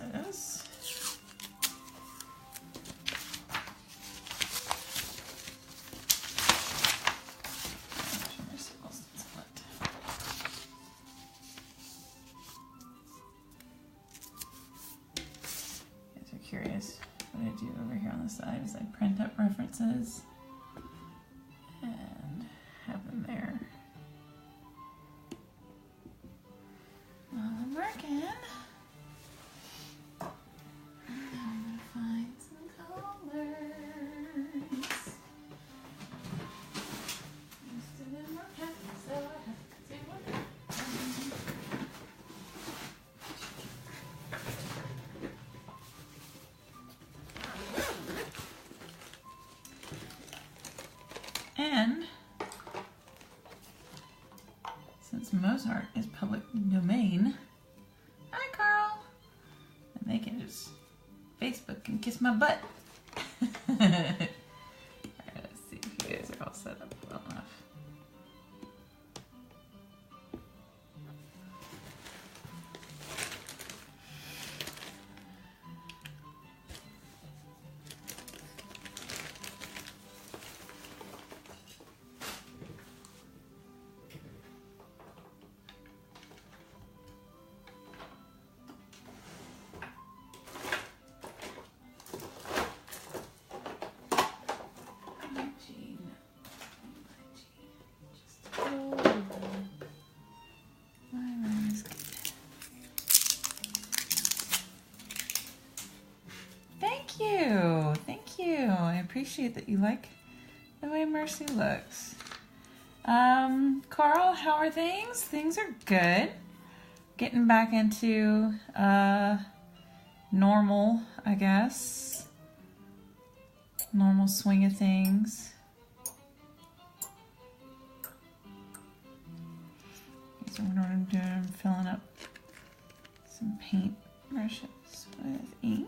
boxes. Curious, what I do over here on the side is I print up references and have them there while I'm working. I'm gonna find some colors. Used to live more happy, so I have to do one. And since Mozart is public domain, hi Carl, and they can just Facebook and kiss my butt. Alright, let's see if you guys are all set up well enough. Thank you. I appreciate that you like the way Mercy looks. Carl, how are things? Things are good. Getting back into normal, I guess. Normal swing of things. So what I'm doing, I'm filling up some paint brushes with ink.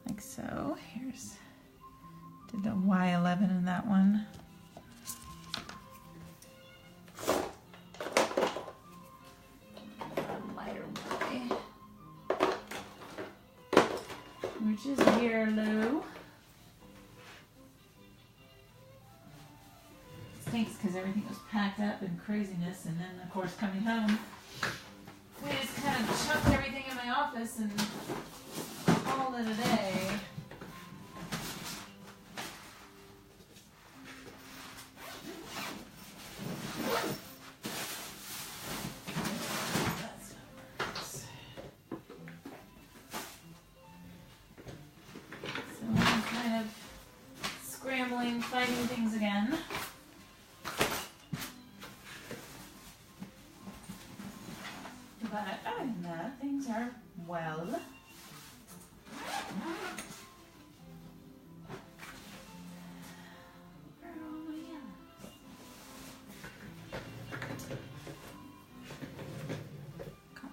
Like so. Did the Y11 in that one. Lighter Y, which is yellow. Stinks because everything was packed up in craziness, and then of course coming home, we just kind of chucked everything in my office and called it a day. So I'm kind of scrambling, finding things again. But other than that, things are well.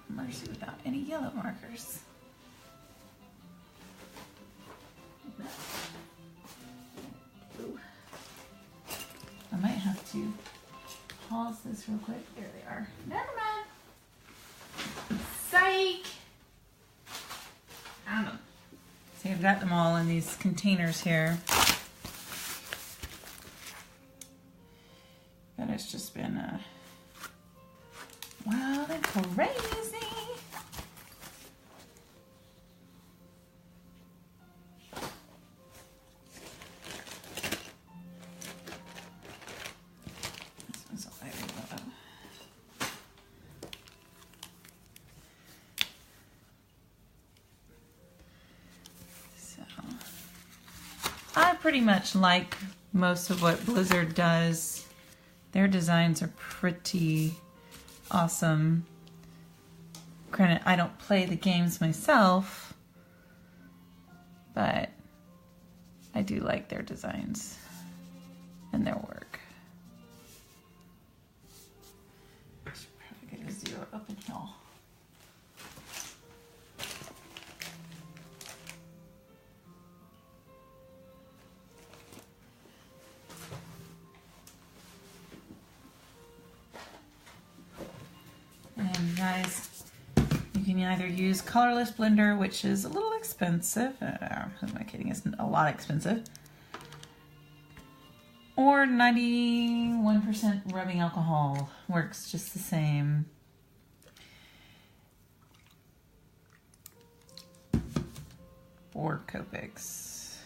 Mercy without any yellow markers. Ooh. I might have to pause this real quick. There they are. Never mind. Psych! I don't know. See, I've got them all in these containers here. But it's just been wild and crazy. This one's a lighter yellow. So I pretty much like most of what Blizzard does. Their designs are pretty awesome. Granted, I don't play the games myself, but I do like their designs and their work. I should probably get a zero up in here. can either use colorless blender, which is a little expensive. Who am I kidding? It's a lot expensive. Or 91% rubbing alcohol works just the same. For Copics,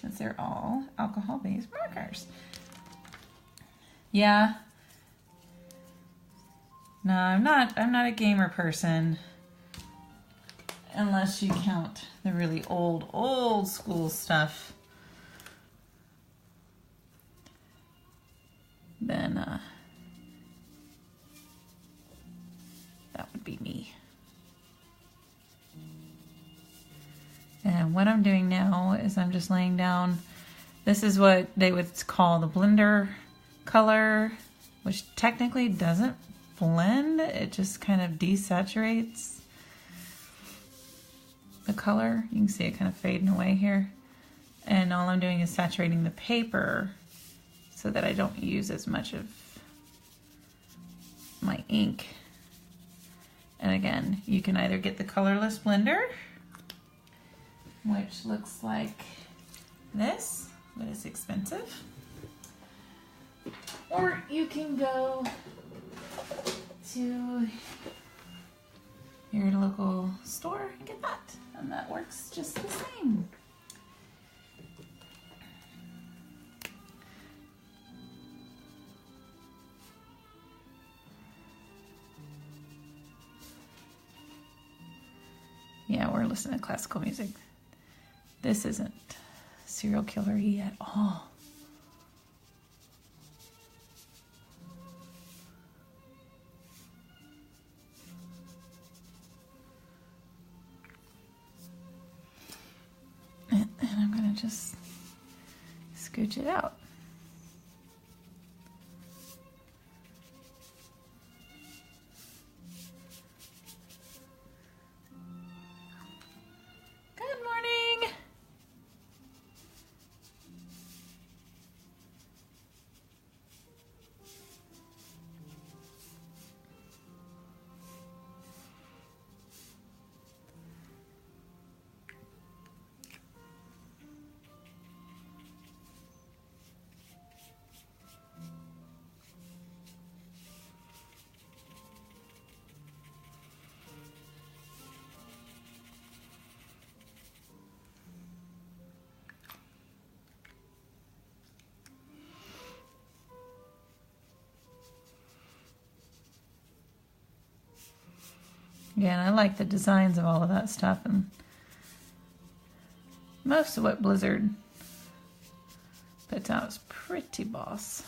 since they're all alcohol-based markers. Yeah. No, I'm not a gamer person. Unless you count the really old school stuff. Then that would be me. And what I'm doing now is I'm just laying down, this is what they would call the blender color, which technically doesn't blend, it just kind of desaturates the color. You can see it kind of fading away here. And all I'm doing is saturating the paper so that I don't use as much of my ink. And again, you can either get the colorless blender, which looks like this, but it's expensive. Or you can go to your local store and get that, and that works just the same. Yeah, we're listening to classical music. This isn't serial killer-y at all. And I'm gonna just scooch it out. Good morning. Yeah, and I like the designs of all of that stuff, and most of what Blizzard puts out is pretty boss.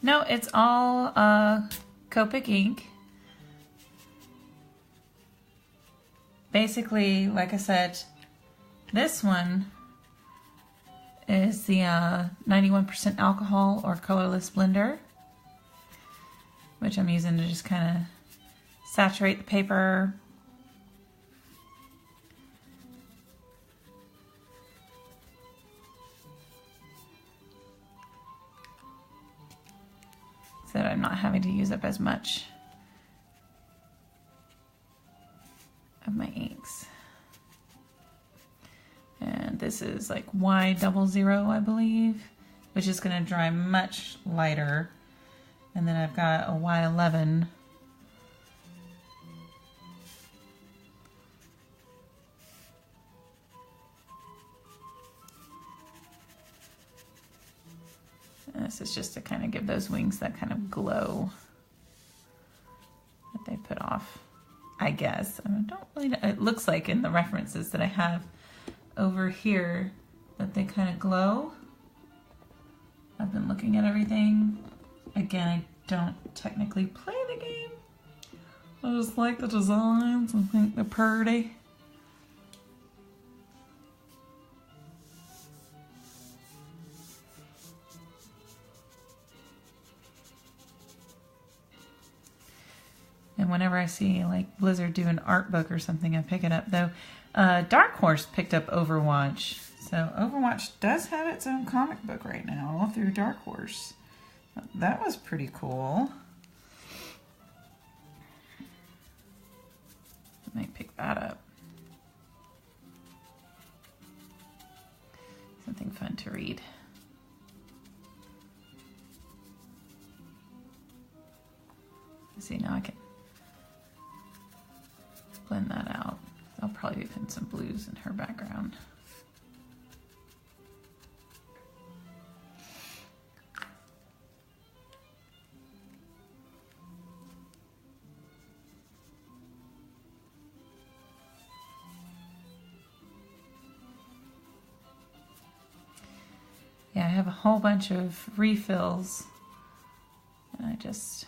No, it's all Copic ink. Basically, like I said, this one is the 91% alcohol or colorless blender, which I'm using to just kind of saturate the paper. So that I'm not having to use up as much of my inks. And this is like Y00, I believe, which is going to dry much lighter. And then I've got a Y11. And this is just to kind of give those wings that kind of glow that they put off, I guess. I don't really know. It looks like in the references that I have over here that they kind of glow. I've been looking at everything. Again, I don't technically play the game. I just like the designs and think they're pretty. And whenever I see like Blizzard do an art book or something, I pick it up. Though Dark Horse picked up Overwatch. So Overwatch does have its own comic book right now through Dark Horse. That was pretty cool. I might pick that up. Something fun to read. Let's see, now I can blend that out. I'll probably put some blues in her background. Yeah, I have a whole bunch of refills, and I just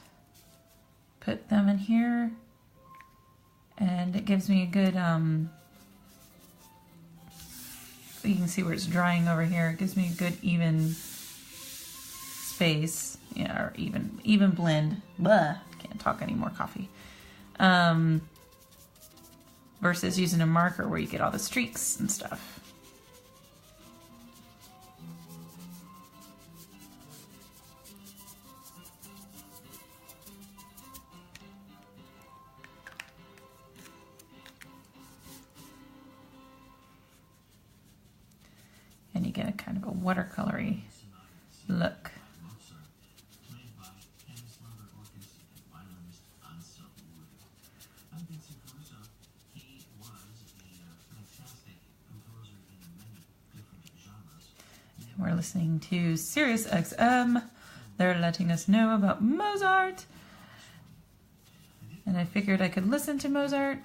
put them in here, and it gives me a good, you can see where it's drying over here. It gives me a good even space, yeah, or even blend. Blah, can't talk anymore, coffee. Versus using a marker where you get all the streaks and stuff. And you get a kind of a watercolory look. And we're listening to Sirius XM. They're letting us know about Mozart. And I figured I could listen to Mozart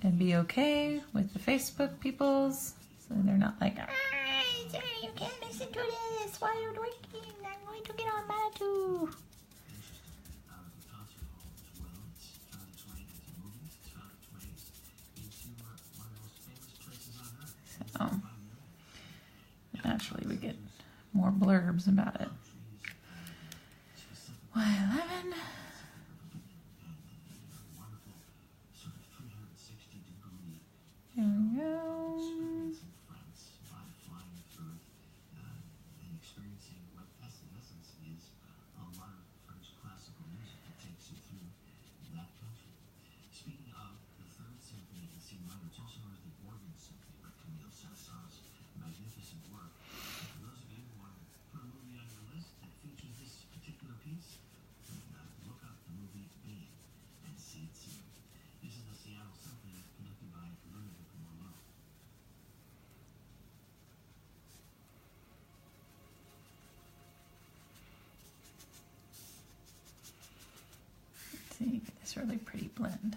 and be okay with the Facebook peoples. So they're not like, sorry, you can't listen to this while you're drinking. I'm going to get on Manitou. So, naturally we get more blurbs about it. Y11. Here we go. See, get this really pretty blend.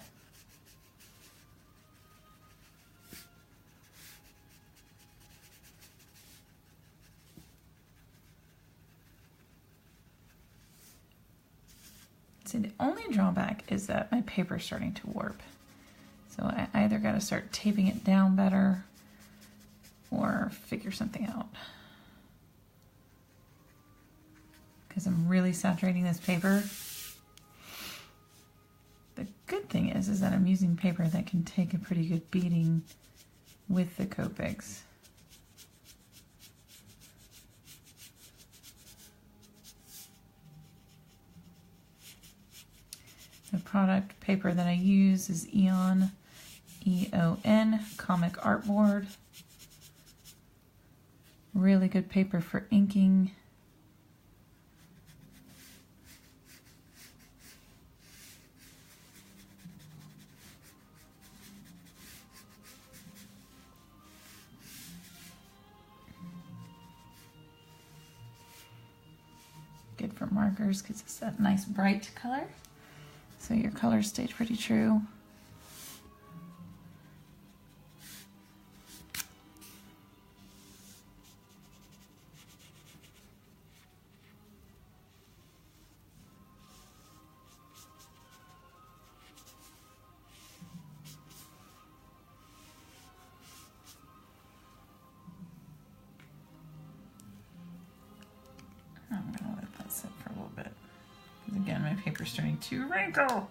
See, the only drawback is that my paper's starting to warp. So I either got to start taping it down better or figure something out. Because I'm really saturating this paper. The good thing is that I'm using paper that can take a pretty good beating with the Copics. The product paper that I use is Eon, E-O-N, Comic Artboard. Really good paper for inking. Good for markers because it's that nice bright color. So your colors stayed pretty true. I'm gonna let that sit for a little bit. Because again, my paper's starting to wrinkle.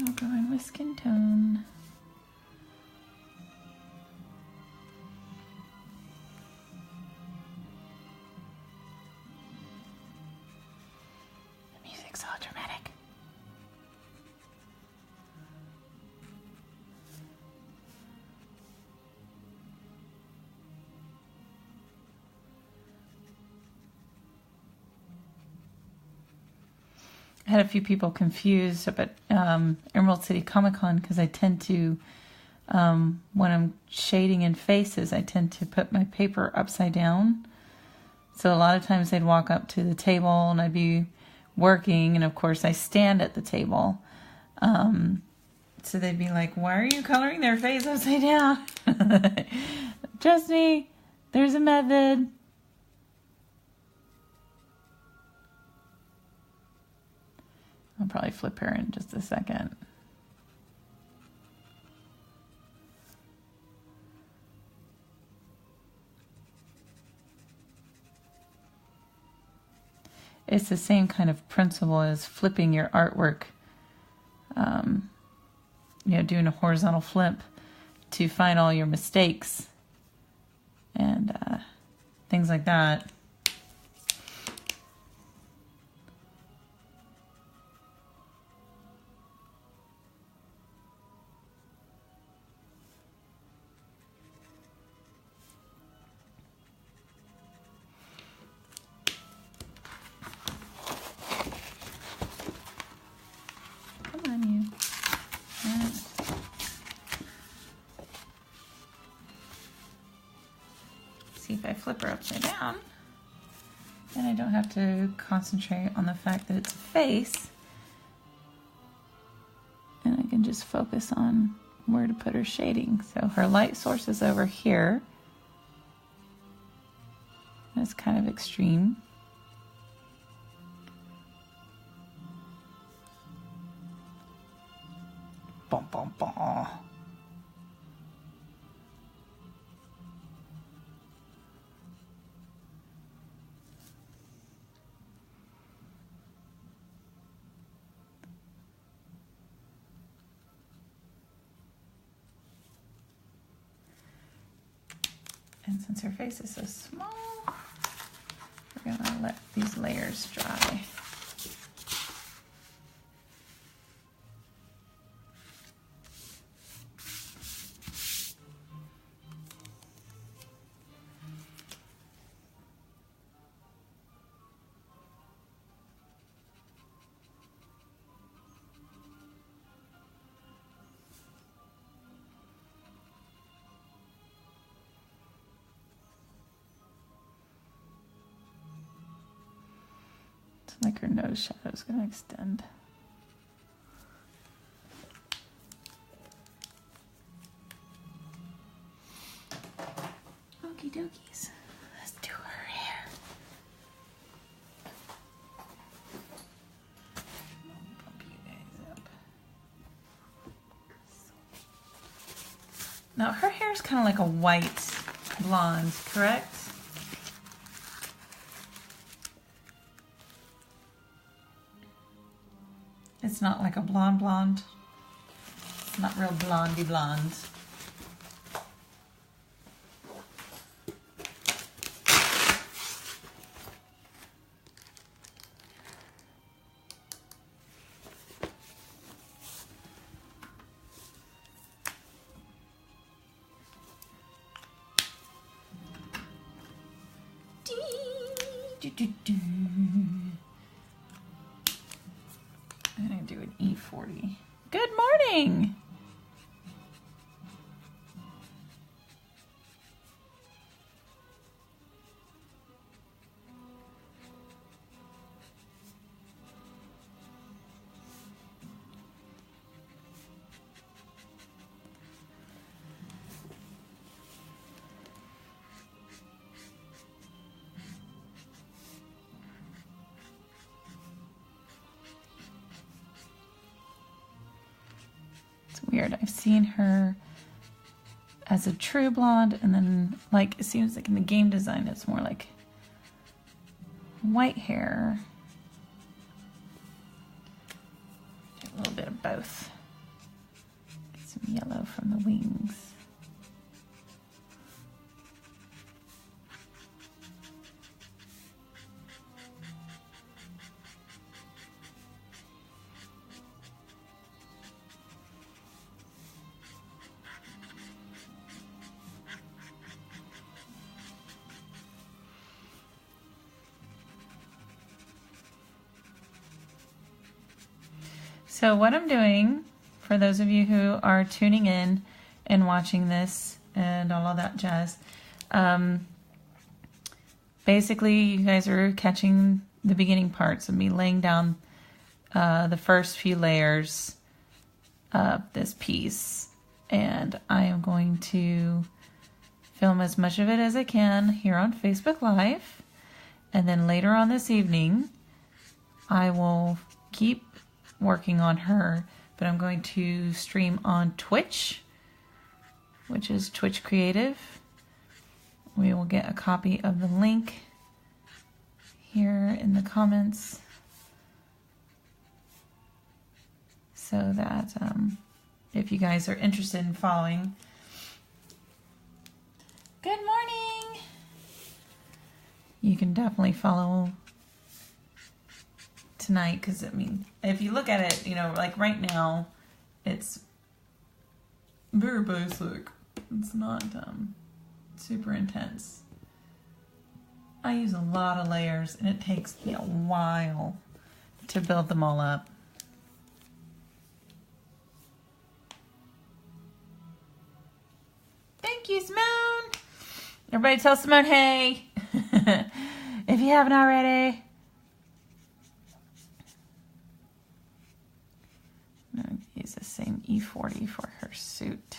I'll go in with skin tone. The music's all dramatic. I had a few people confused about Emerald City Comic Con because I tend to, when I'm shading in faces, I tend to put my paper upside down. So a lot of times they'd walk up to the table and I'd be working, and of course I stand at the table. So they'd be like, why are you coloring their face upside down? Trust me, there's a method. I'll probably flip her in just a second. It's the same kind of principle as flipping your artwork. Doing a horizontal flip to find all your mistakes and things like that. If I flip her upside down, then I don't have to concentrate on the fact that it's a face, and I can just focus on where to put her shading. So her light source is over here. That's kind of extreme. Bum, bum, bum. And since her face is so small, we're going to let these layers dry. Like her nose shadow is going to extend. Okie dokies. Let's do her hair. Bump you guys up. Now her hair is kind of like a white blonde, correct? It's not like a blonde. It's not real blondie blonde. I'm going to do an E40. Good morning! Weird. I've seen her as a true blonde, and then like it seems like in the game design it's more like white hair. Do a little bit of both. Get some yellow from the wings. So what I'm doing, for those of you who are tuning in and watching this and all of that jazz, basically you guys are catching the beginning parts of me laying down the first few layers of this piece. And I am going to film as much of it as I can here on Facebook Live. And then later on this evening, I will keep working on her, but I'm going to stream on Twitch, which is Twitch Creative. We will get a copy of the link here in the comments so that if you guys are interested in following. Good morning! You can definitely follow tonight, because I mean, if you look at it, you know, like right now it's very basic. It's not super intense. I use a lot of layers and it takes me a while to build them all up. Thank you, Simone. Everybody tell Simone hey if you haven't already. I'm going to use the same E40 for her suit.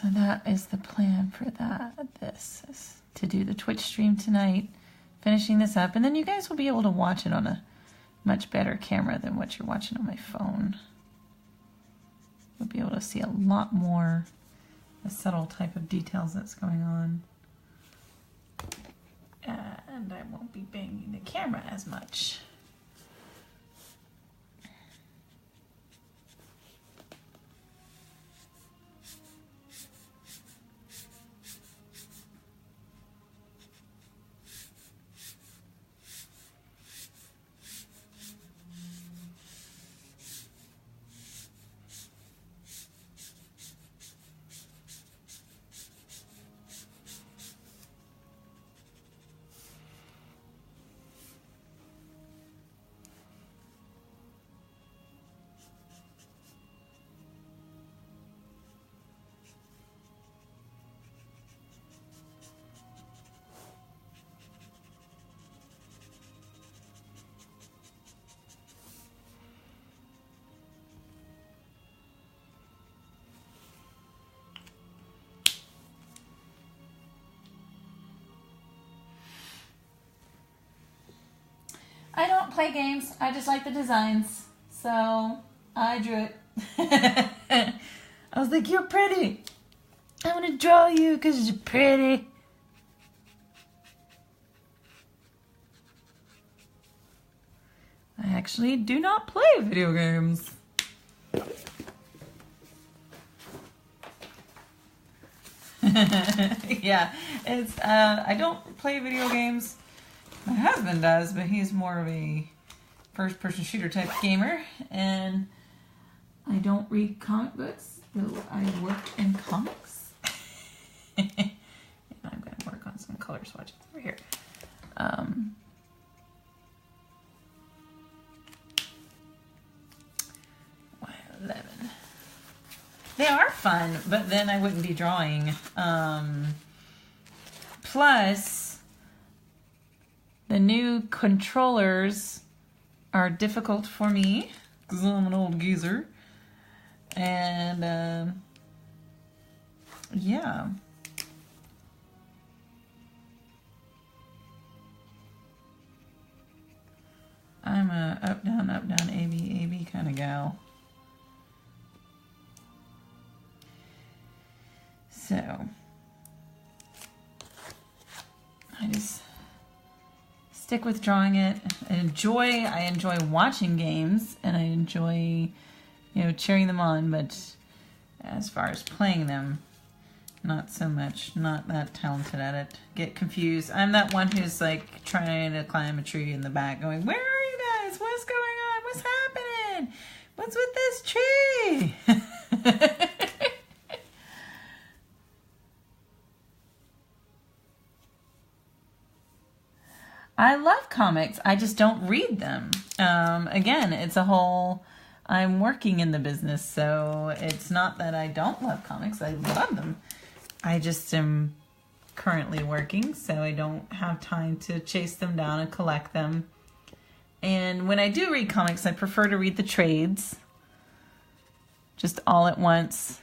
So that is the plan for that. This is to do the Twitch stream tonight, finishing this up, and then you guys will be able to watch it on a much better camera than what you're watching on my phone. You'll be able to see a lot more the subtle type of details that's going on. And I won't be banging the camera as much. I don't play games. I just like the designs. So I drew it. I was like, you're pretty. I want to draw you because you're pretty. I actually do not play video games. Yeah, it's I don't play video games. My husband does, but he's more of a first-person shooter type gamer, and I don't read comic books, though I work in comics. And I'm going to work on some color swatches over here. 11. They are fun, but then I wouldn't be drawing. Plus, the new controllers are difficult for me because I'm an old geezer. And, yeah. I'm a up, down, A, B kind of gal. So, I just stick with drawing it. I enjoy watching games, and I enjoy, cheering them on, but as far as playing them, not so much. Not that talented at it. Get confused. I'm that one who's like trying to climb a tree in the back going, where are you guys? What's going on? What's happening? What's with this tree? I love comics. I just don't read them. Again, it's a whole... I'm working in the business, so it's not that I don't love comics. I love them. I just am currently working, so I don't have time to chase them down and collect them. And when I do read comics, I prefer to read the trades. Just all at once.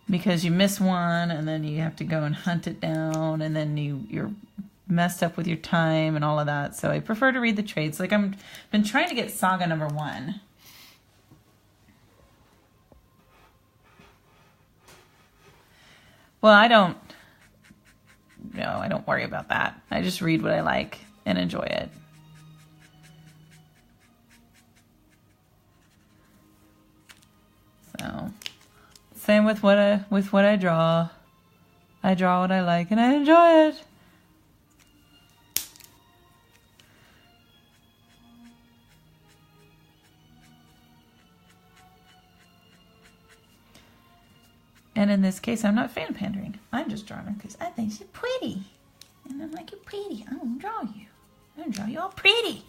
Because you miss one, and then you have to go and hunt it down, and then you're messed up with your time and all of that. So I prefer to read the trades. Like I've been trying to get Saga #1. Well, I don't worry about that. I just read what I like and enjoy it. So same with what I draw. I draw what I like and I enjoy it. And in this case, I'm not fan pandering. I'm just drawing her because I think she's pretty. And I'm like, you're pretty. I'm going to draw you. I'm going to draw you all pretty.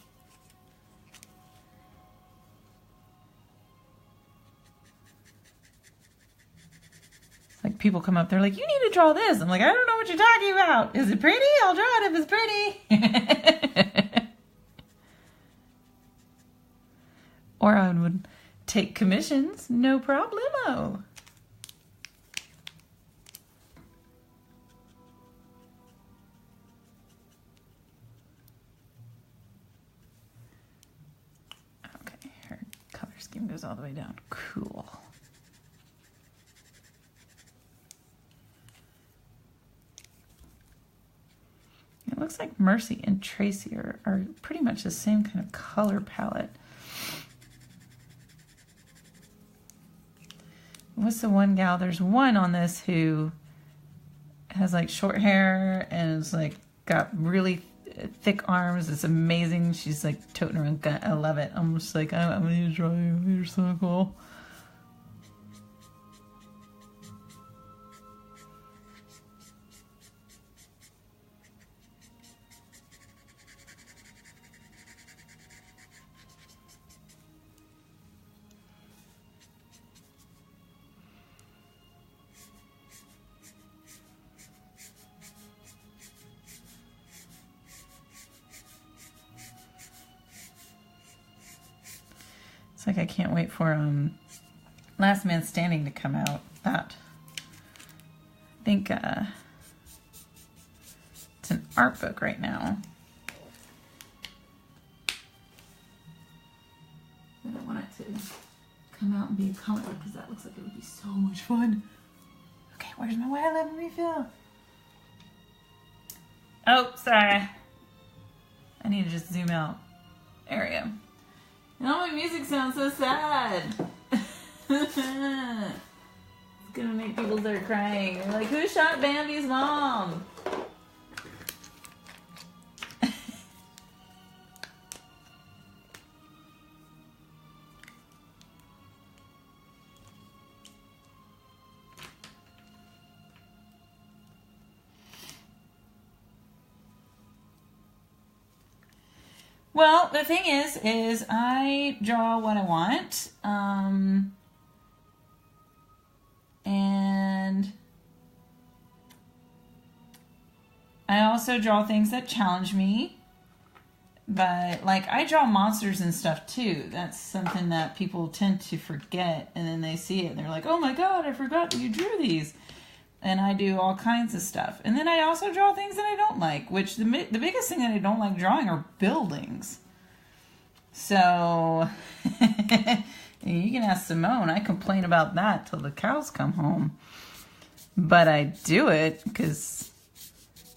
It's like people come up, they're like, you need to draw this. I'm like, I don't know what you're talking about. Is it pretty? I'll draw it if it's pretty. Or I would take commissions. No problemo. even goes all the way down. Cool. It looks like Mercy and Tracy are pretty much the same kind of color palette. What's the one gal? There's one on this who has like short hair and is like got really thick arms. It's amazing. She's like toting around gun. I love it. I'm just like, I'm gonna draw you. You're so cool. It's like I can't wait for Last Man Standing to come out. That I think it's an art book right now. I don't want it to come out and be a comic book because that looks like it would be so much fun. Okay, where's my Why I Love Refill? Oh, sorry. I need to just zoom out. There we go. And all my music sounds so sad. It's gonna make people start crying. They're like, who shot Bambi's mom? Well, the thing is I draw what I want, and I also draw things that challenge me, but like I draw monsters and stuff too. That's something that people tend to forget, and then they see it and they're like, oh my God, I forgot that you drew these. And I do all kinds of stuff. And then I also draw things that I don't like, which the biggest thing that I don't like drawing are buildings. So, you can ask Simone. I complain about that till the cows come home. But I do it because,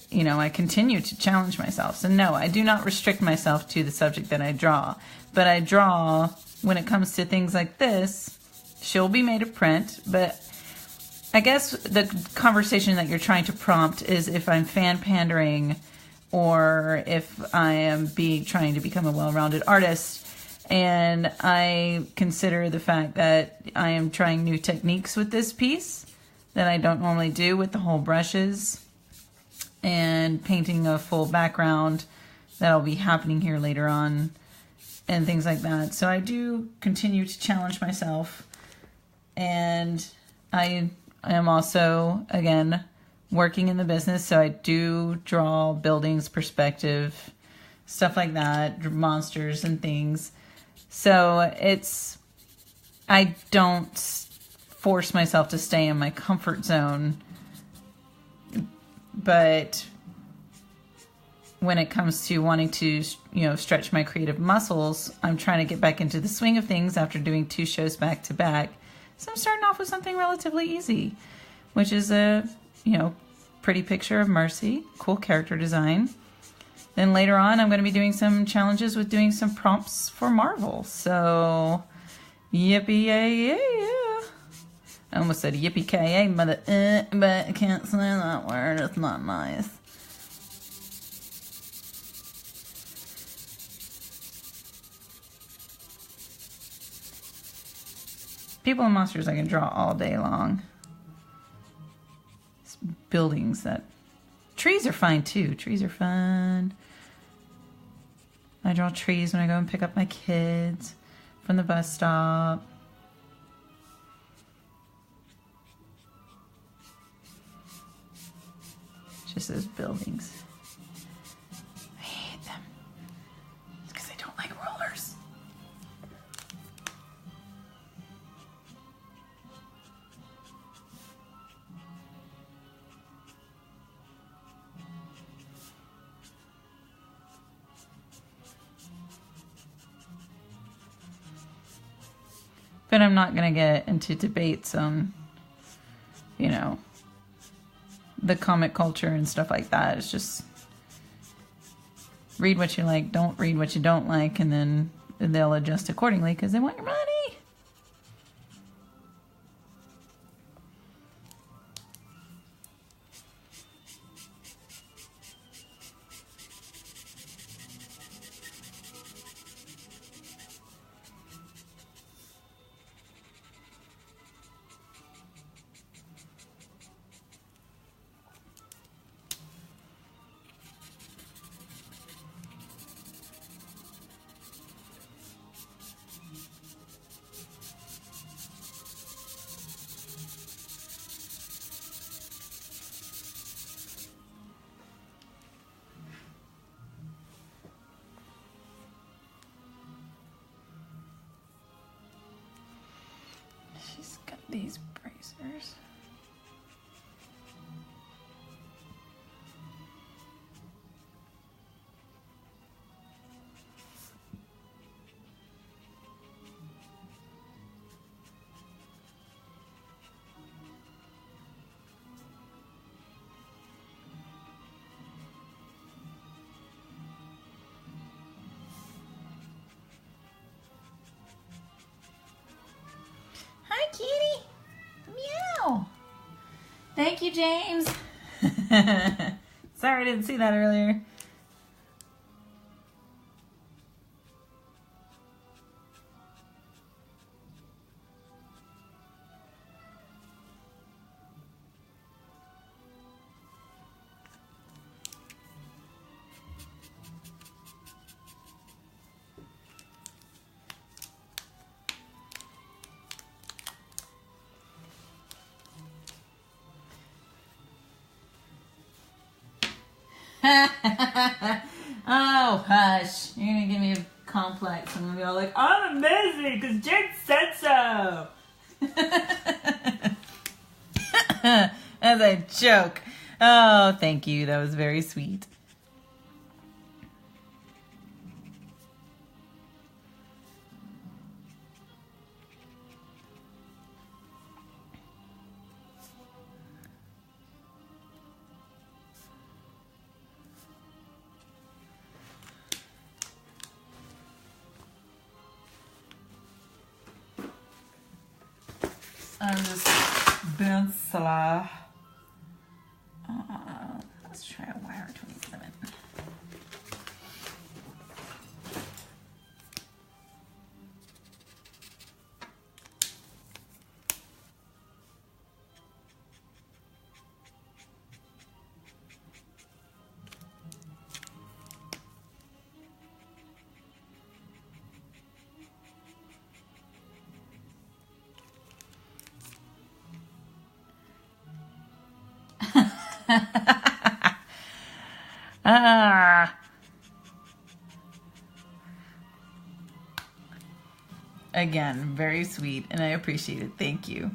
you know, I continue to challenge myself. So no, I do not restrict myself to the subject that I draw. But I draw, when it comes to things like this, she'll be made of print, but I guess the conversation that you're trying to prompt is if I'm fan pandering or if I am trying to become a well-rounded artist. And I consider the fact that I am trying new techniques with this piece that I don't normally do with the whole brushes and painting a full background that'll be happening here later on and things like that. So I do continue to challenge myself, and I am also, again, working in the business, so I do draw buildings, perspective, stuff like that, monsters and things. So I don't force myself to stay in my comfort zone, but when it comes to wanting to, stretch my creative muscles, I'm trying to get back into the swing of things after doing 2 shows back to back. So I'm starting off with something relatively easy, which is a, pretty picture of Mercy, cool character design. Then later on, I'm going to be doing some challenges with doing some prompts for Marvel. So, yippee-yay-yay-yeah. I almost said yippee-ki-yay, but I can't say that word. It's not nice. People and monsters I can draw all day long. It's buildings that... Trees are fine too. Trees are fun. I draw trees when I go and pick up my kids from the bus stop. Just those buildings. I hate them. It's because I don't like rollers. But I'm not going to get into debates on, you know, the comic culture and stuff like that. It's just read what you like, don't read what you don't like, and then they'll adjust accordingly because they want your money. She's got these bracers. Hi, kitty. Meow. Thank you, James. Sorry I didn't see that earlier. Oh, hush. You're going to give me a complex. I'm going to be all like, I'm amazing because Jake said so. As a joke. Oh, thank you. That was very sweet. I'm just being slow. Let's try a wire 27. Again, very sweet, and I appreciate it. Thank you.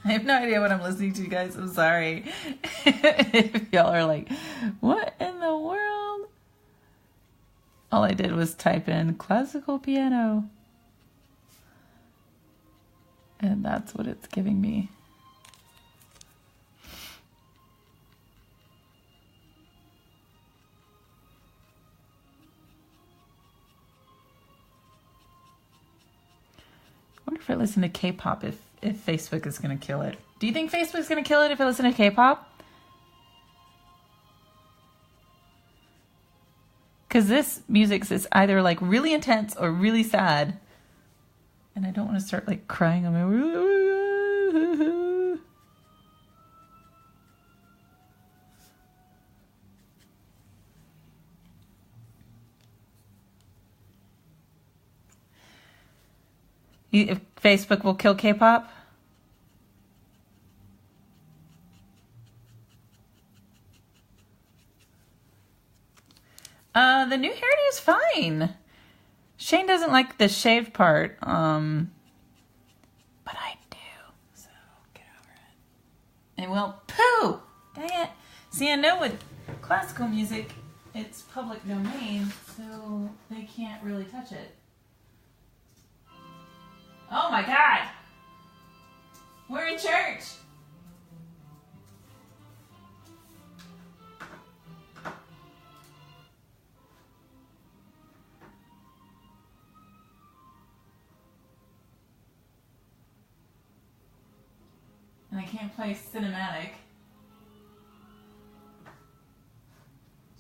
I have no idea what I'm listening to, guys. I'm sorry. If y'all are like, what in the world? All I did was type in classical piano. And that's what it's giving me. if I listen to K-pop if Facebook is going to kill it. Do you think Facebook's going to kill it if I listen to K-pop? Because this music is either like really intense or really sad. And I don't want to start like crying on my... If Facebook will kill K-pop? The new hairdo is fine. Shane doesn't like the shaved part, but I do. So get over it. And well, poo! Dang it. See, I know with classical music, it's public domain, so they can't really touch it. Oh my God! We're in church! And I can't play cinematic.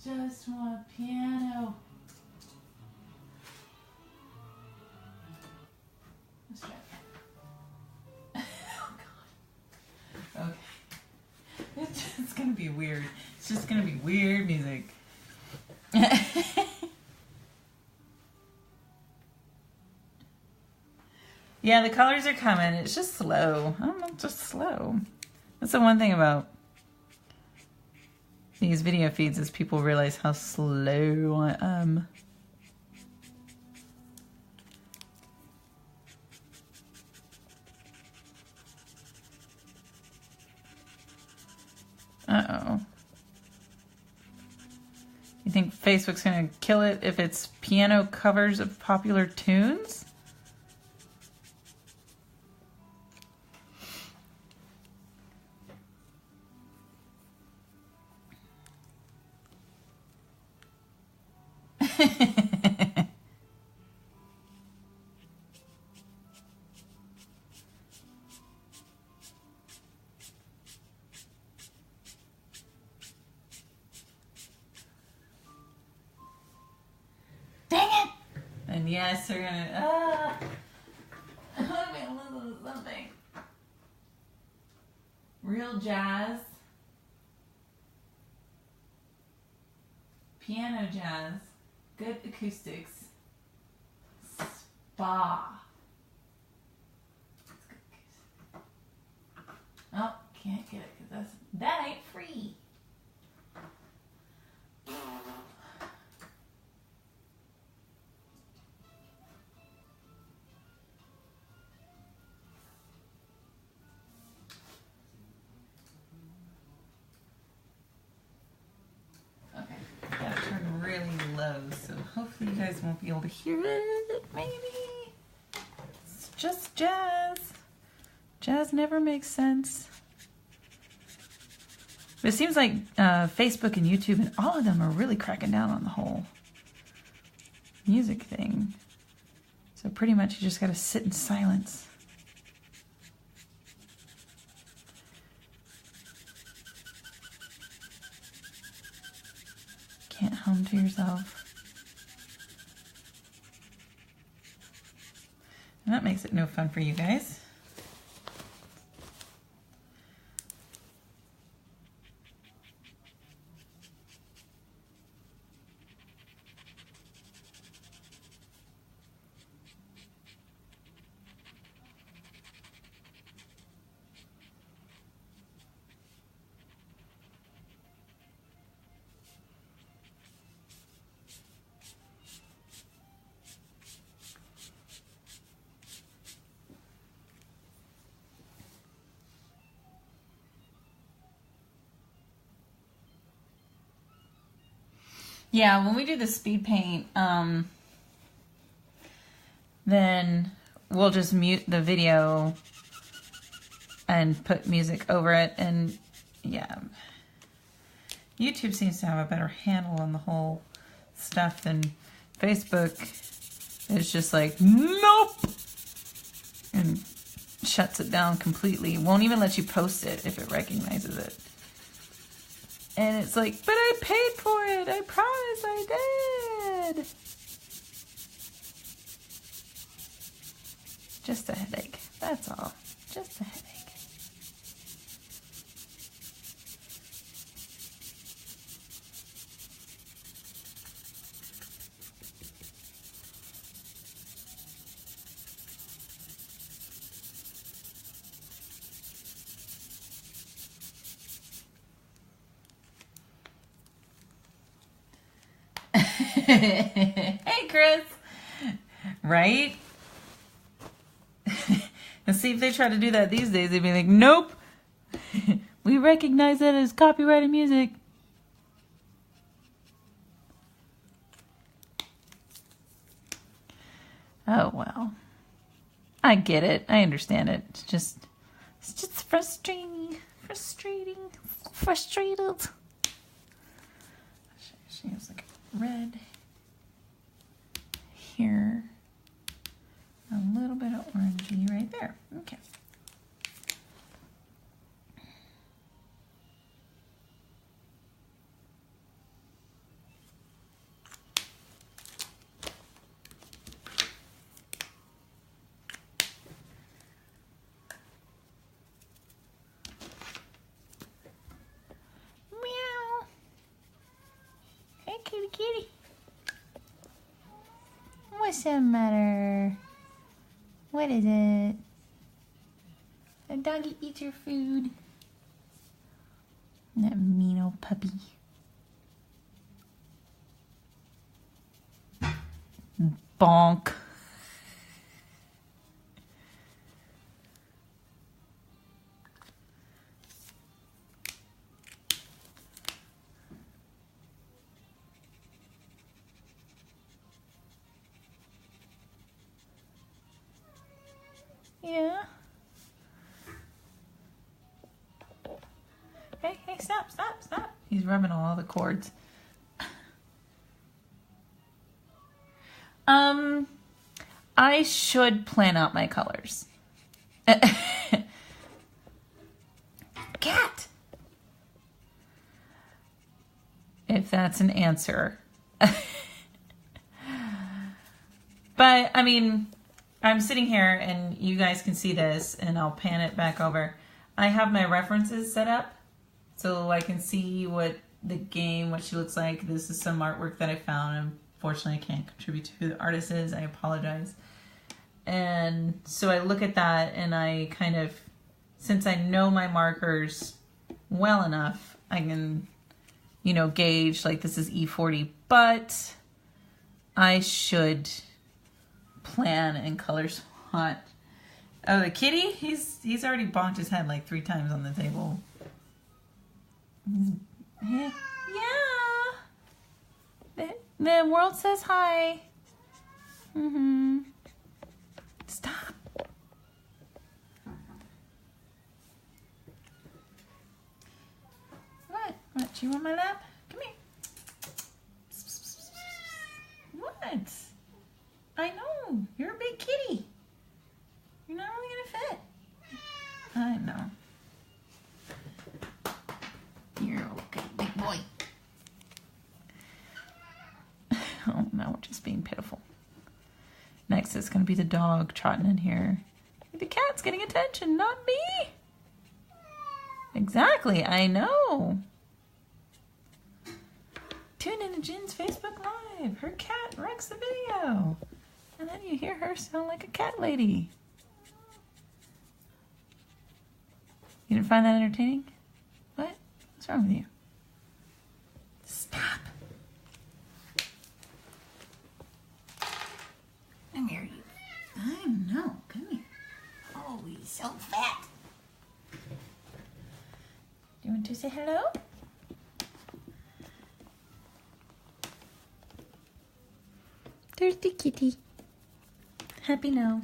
Just want a piano. Let's try it. Oh God. Okay. It's gonna be weird. It's just gonna be weird music. Yeah, the colors are coming. It's just slow. I don't know, just slow. That's the one thing about these video feeds is people realize how slow I am. Uh-oh. You think Facebook's gonna kill it if it's piano covers of popular tunes? And yes, they're gonna. I want to make a little something. Real jazz. Piano jazz. Good acoustics. Spa. Oh, can't get it because that ain't free. So hopefully you guys won't be able to hear it, maybe. It's just jazz. Jazz never makes sense. But it seems like Facebook and YouTube and all of them are really cracking down on the whole music thing. So pretty much you just gotta sit in silence. Can't hum to yourself. And that makes it no fun for you guys. Yeah, when we do the speed paint, then we'll just mute the video and put music over it. And yeah, YouTube seems to have a better handle on the whole stuff than Facebook is just like, nope. And shuts it down completely. Won't even let you post it if it recognizes it. And it's like, but I paid for it. I promise I did. Just a headache. That's all. Just a headache. Hey, Chris. Right? And see, if they try to do that these days, they'd be like, nope. We recognize that as copyrighted music. Oh, well. I get it. I understand it. It's just frustrating. Frustrated. She has like red here, a little bit of orangey right there. Okay. Meow. Hey, kitty kitty. What's the matter? What is it? The doggy eats your food. That mean old puppy. Bonk. Yeah. Hey, stop. He's rubbing all the cords. I should plan out my colors. Cat! If that's an answer. But, I mean, I'm sitting here and you guys can see this and I'll pan it back over. I have my references set up so I can see what the game, what she looks like. This is some artwork that I found. Unfortunately, I can't contribute to who the artist is. I apologize. And so I look at that and I kind of, since I know my markers well enough, I can, you know, gauge like this is E40, but I should plan and color swatch. Oh, the kitty? He's already bonked his head like 3 times on the table. Yeah. The world says hi. Stop. What? What? You want my lap? Come here. What? I know. You're a big kitty. You're not really gonna fit. I know. You're okay, big boy. Oh no, just being pitiful. Next is going to be the dog trotting in here. The cat's getting attention, not me. Exactly, I know. Tune in to Jin's Facebook Live. Her cat wrecks the video. And then you hear her sound like a cat lady. You didn't find that entertaining? What? What's wrong with you? Stop. Come here, you. I know. Come here. Oh, he's so fat. Do you want to say hello? There's the kitty. Happy now.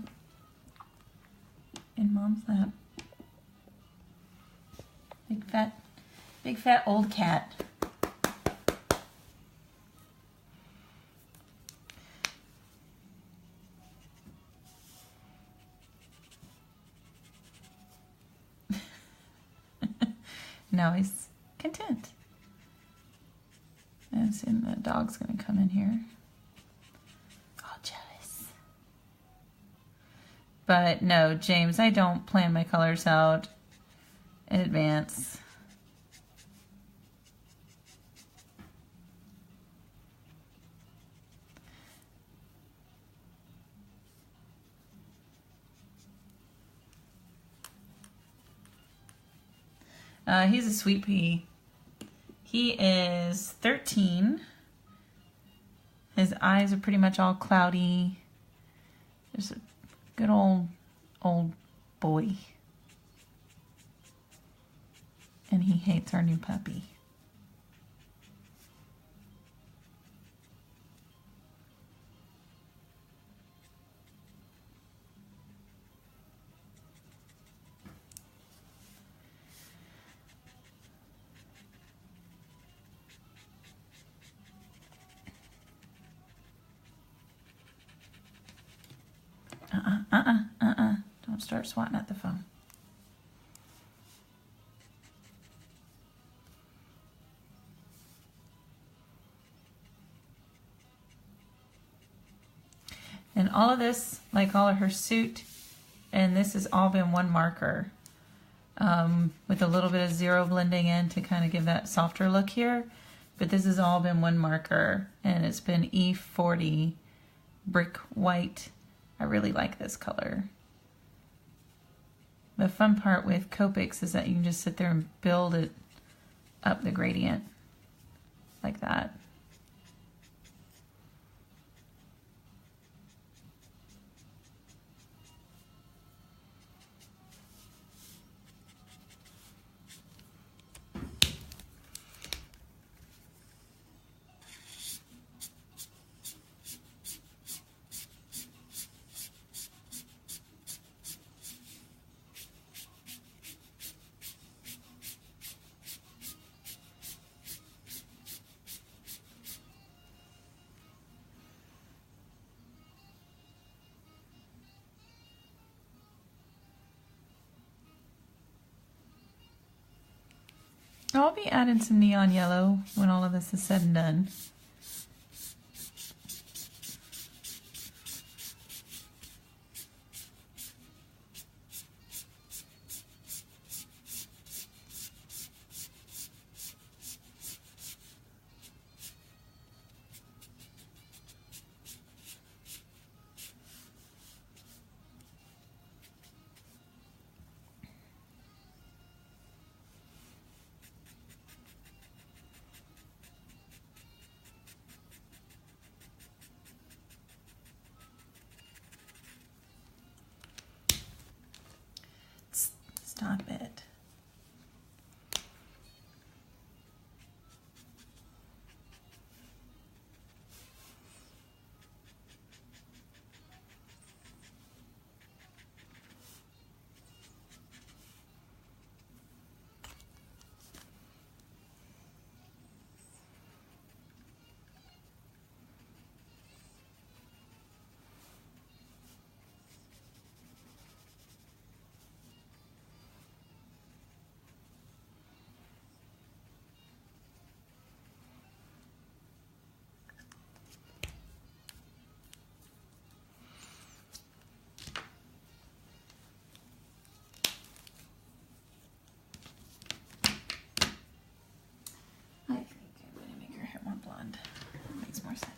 In mom's lap. Big fat old cat. Now he's content. And soon the dog's gonna come in here. All jealous. But no, James, I don't plan my colors out in advance. He's a sweet pea. He is 13. His eyes are pretty much all cloudy. Just a good old boy. And he hates our new puppy. Don't start swatting at the phone. And all of this, like all of her suit, and this has all been one marker with a little bit of zero blending in to kind of give that softer look here. But this has all been one marker, and it's been E40 brick white. I really like this color. The fun part with Copics is that you can just sit there and build it up the gradient like that. I'll be adding some neon yellow when all of this is said and done. Stop it. Blonde. That makes more sense.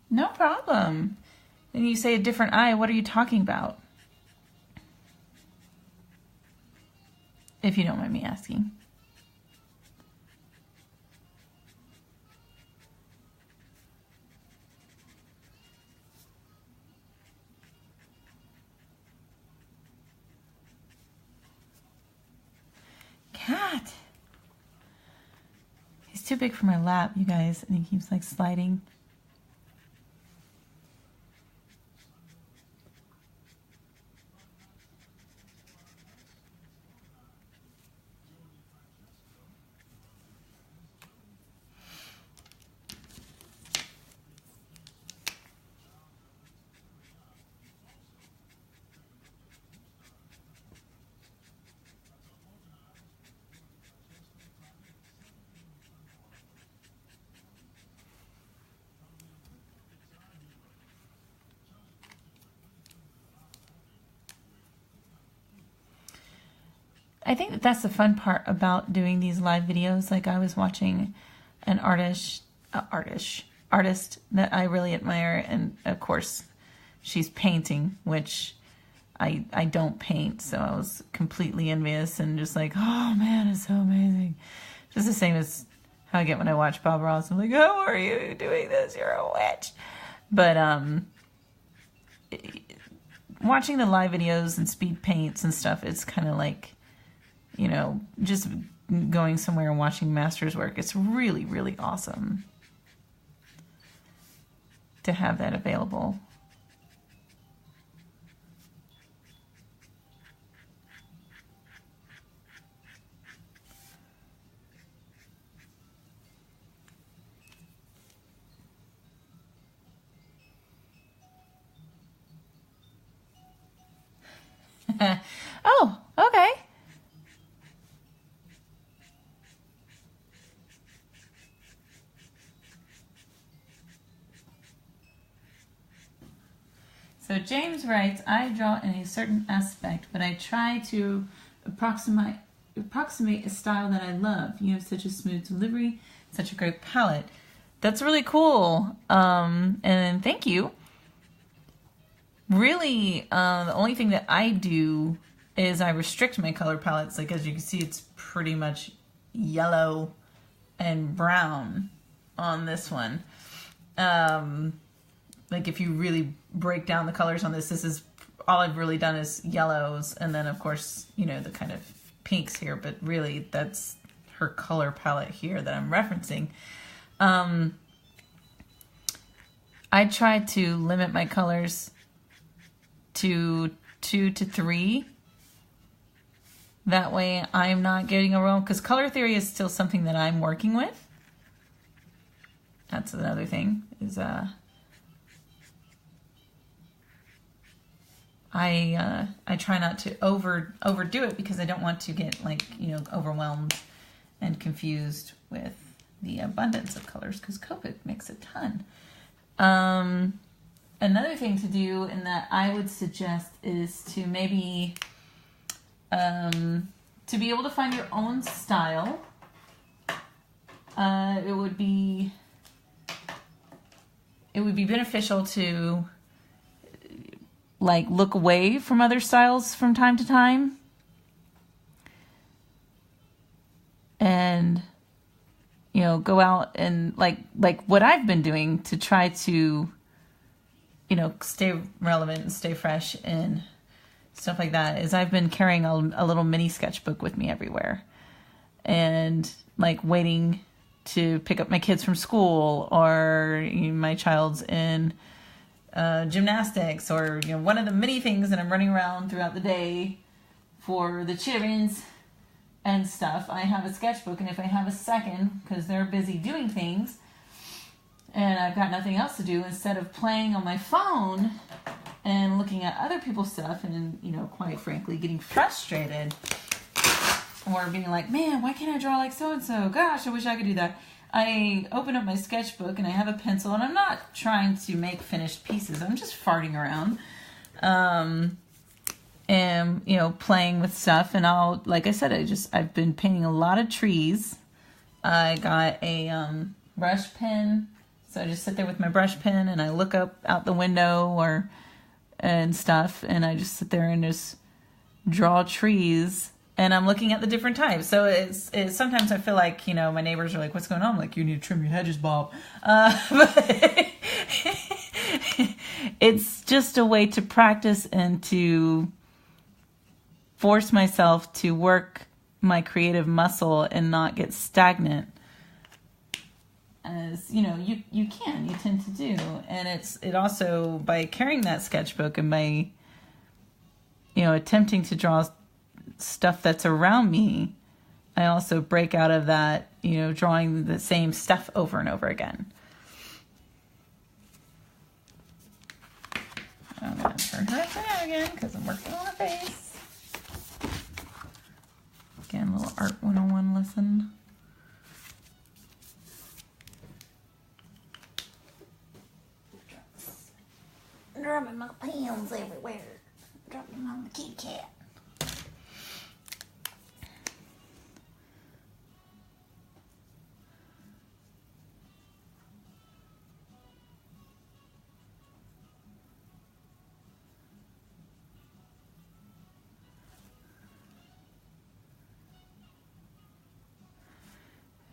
No problem. Then you say a different eye. What are you talking about? If you don't mind me asking. too big for my lap, you guys, and he keeps like sliding. I think that that's the fun part about doing these live videos. Like I was watching an artist that I really admire, and of course she's painting, which I don't paint, so I was completely envious and just like, oh man, it's so amazing. Just the same as how I get when I watch Bob Ross. I'm like, how are you doing this? You're a witch. But watching the live videos and speed paints and stuff, it's kind of like, you know, just going somewhere and watching masters work. It's really, really awesome to have that available. Oh, okay. So James writes, I draw in a certain aspect, but I try to approximate a style that I love. You have such a smooth delivery, such a great palette. That's really cool. And thank you. Really, the only thing that I do is I restrict my color palettes. Like as you can see, it's pretty much yellow and brown on this one. Like if you really break down the colors on this is all I've really done is yellows, and then of course, you know, the kind of pinks here, but really that's her color palette here that I'm referencing. I try to limit my colors to 2 to 3. That way I'm not getting overwhelmed, because color theory is still something that I'm working with. That's another thing, is I try not to overdo it, because I don't want to get, like, you know, overwhelmed and confused with the abundance of colors, because Copic makes a ton. Another thing to do, and that I would suggest, is to maybe to be able to find your own style. It would be beneficial to like look away from other styles from time to time, and you know, go out and like what I've been doing to try to, you know, stay relevant and stay fresh and stuff like that, is I've been carrying a little mini sketchbook with me everywhere, and like waiting to pick up my kids from school, or you know, my child's in gymnastics, or you know, one of the many things that I'm running around throughout the day for the children's and stuff. I have a sketchbook, and if I have a second, because they're busy doing things and I've got nothing else to do, instead of playing on my phone and looking at other people's stuff and, you know, quite frankly getting frustrated or being like, man, why can't I draw like so-and-so? Gosh, I wish I could do that. I open up my sketchbook and I have a pencil, and I'm not trying to make finished pieces. I'm just farting around. And, you know, playing with stuff. And I'll, like I said, I've been painting a lot of trees. I got a brush pen. So I just sit there with my brush pen and I look up out the window and stuff. And I just sit there and just draw trees. And I'm looking at the different types. So it's sometimes I feel like, you know, my neighbors are like, what's going on? I'm like, you need to trim your hedges, Bob. But it's just a way to practice and to force myself to work my creative muscle and not get stagnant. as you know, you tend to do. And it also, by carrying that sketchbook and by, you know, attempting to draw stuff that's around me, I also break out of that, you know, drawing the same stuff over and over again. I'm going to turn her upside down again because I'm working on her face. Again, a little art 101 lesson. Dropping my pens everywhere. Dropping them on the kitty cat.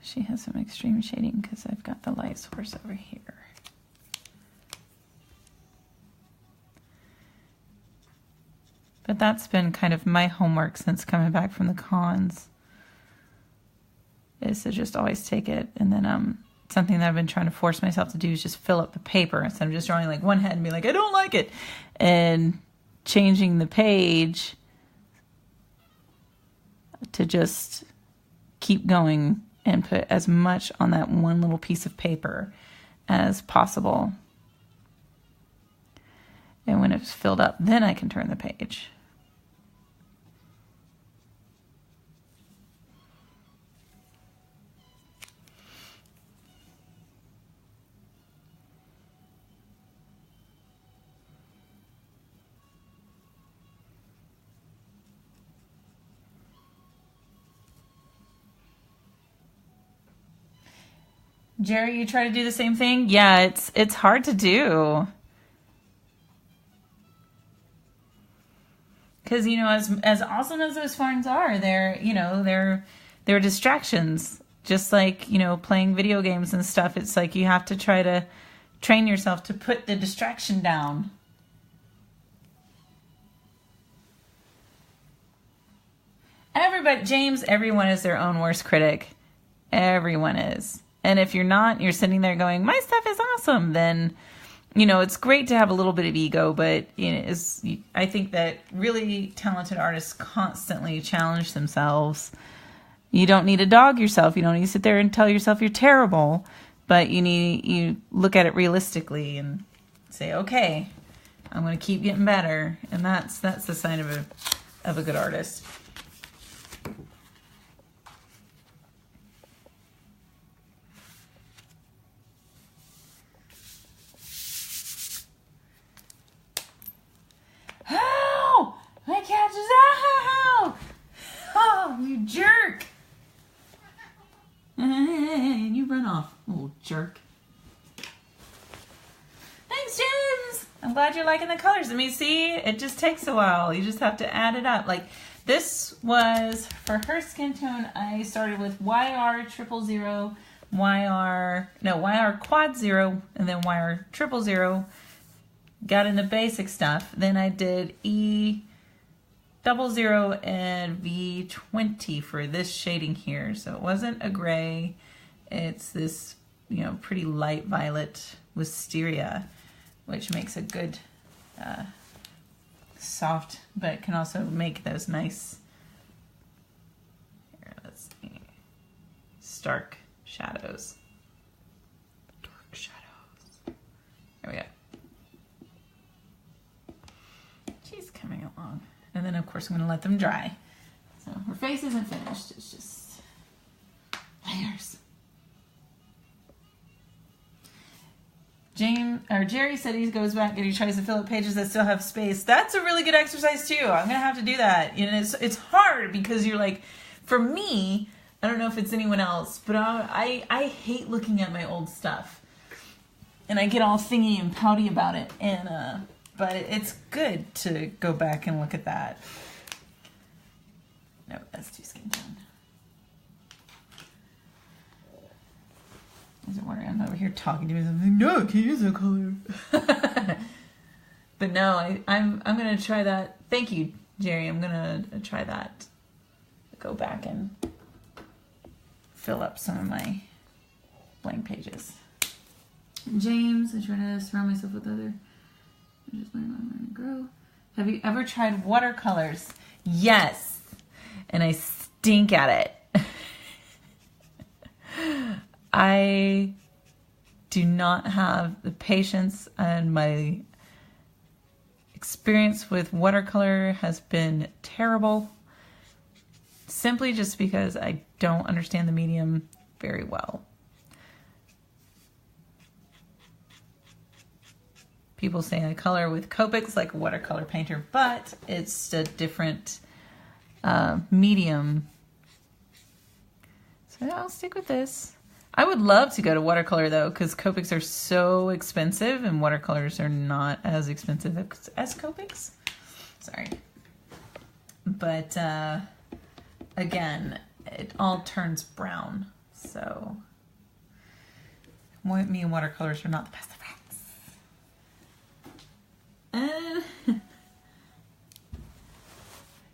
She has some extreme shading because I've got the light source over here. But that's been kind of my homework since coming back from the cons, is to just always take it. And then something that I've been trying to force myself to do is just fill up the paper instead of just drawing like one head and be like, I don't like it. And changing the page to just keep going and put as much on that one little piece of paper as possible. And when it's filled up, then I can turn the page. Jerry, you try to do the same thing? Yeah, it's hard to do. Because, you know, as awesome as those phones are, they're distractions. Just like, you know, playing video games and stuff. It's like you have to try to train yourself to put the distraction down. Everyone is their own worst critic. Everyone is. And if you're not, you're sitting there going, my stuff is awesome, then, you know, it's great to have a little bit of ego, but you know, I think that really talented artists constantly challenge themselves. You don't need to dog yourself. You don't need to sit there and tell yourself you're terrible, but you look at it realistically and say, okay, I'm going to keep getting better. And that's the sign of a good artist. Ow! My cat just, ow! Oh, you jerk! And you run off, little jerk. Thanks, James! I'm glad you're liking the colors. I mean, see, it just takes a while. You just have to add it up. Like, this was, for her skin tone, I started with YR000, YR quad 0, and then YR000. Got into basic stuff. Then I did E00 and V20 for this shading here. So it wasn't a gray. It's this, you know, pretty light violet wisteria, which makes a good soft, but can also make those nice, here, let's see, stark shadows. Dark shadows. There we go. She's coming along. And then, of course, I'm going to let them dry. So her face isn't finished. It's just layers. Jerry said he goes back and he tries to fill up pages that still have space. That's a really good exercise, too. I'm going to have to do that. You know, it's hard because you're like, for me, I don't know if it's anyone else, but I hate looking at my old stuff. And I get all thingy and pouty about it. And, but it's good to go back and look at that. No, that's too skin tone. Is it wondering I'm over here talking to me? I'm like, no, I can't use that color. But no, I'm gonna try that. Thank you, Jerry. I'm gonna try that. Go back and fill up some of my blank pages. James, I try to surround myself with other. I just learn to grow. Have you ever tried watercolors? Yes, and I stink at it. I do not have the patience, and my experience with watercolor has been terrible, simply just because I don't understand the medium very well. People say I color with Copics like a watercolor painter, but it's a different medium. So I'll stick with this. I would love to go to watercolor though, because Copics are so expensive and watercolors are not as expensive as Copics. Sorry. But again, it all turns brown. So me and watercolors are not the best of friends.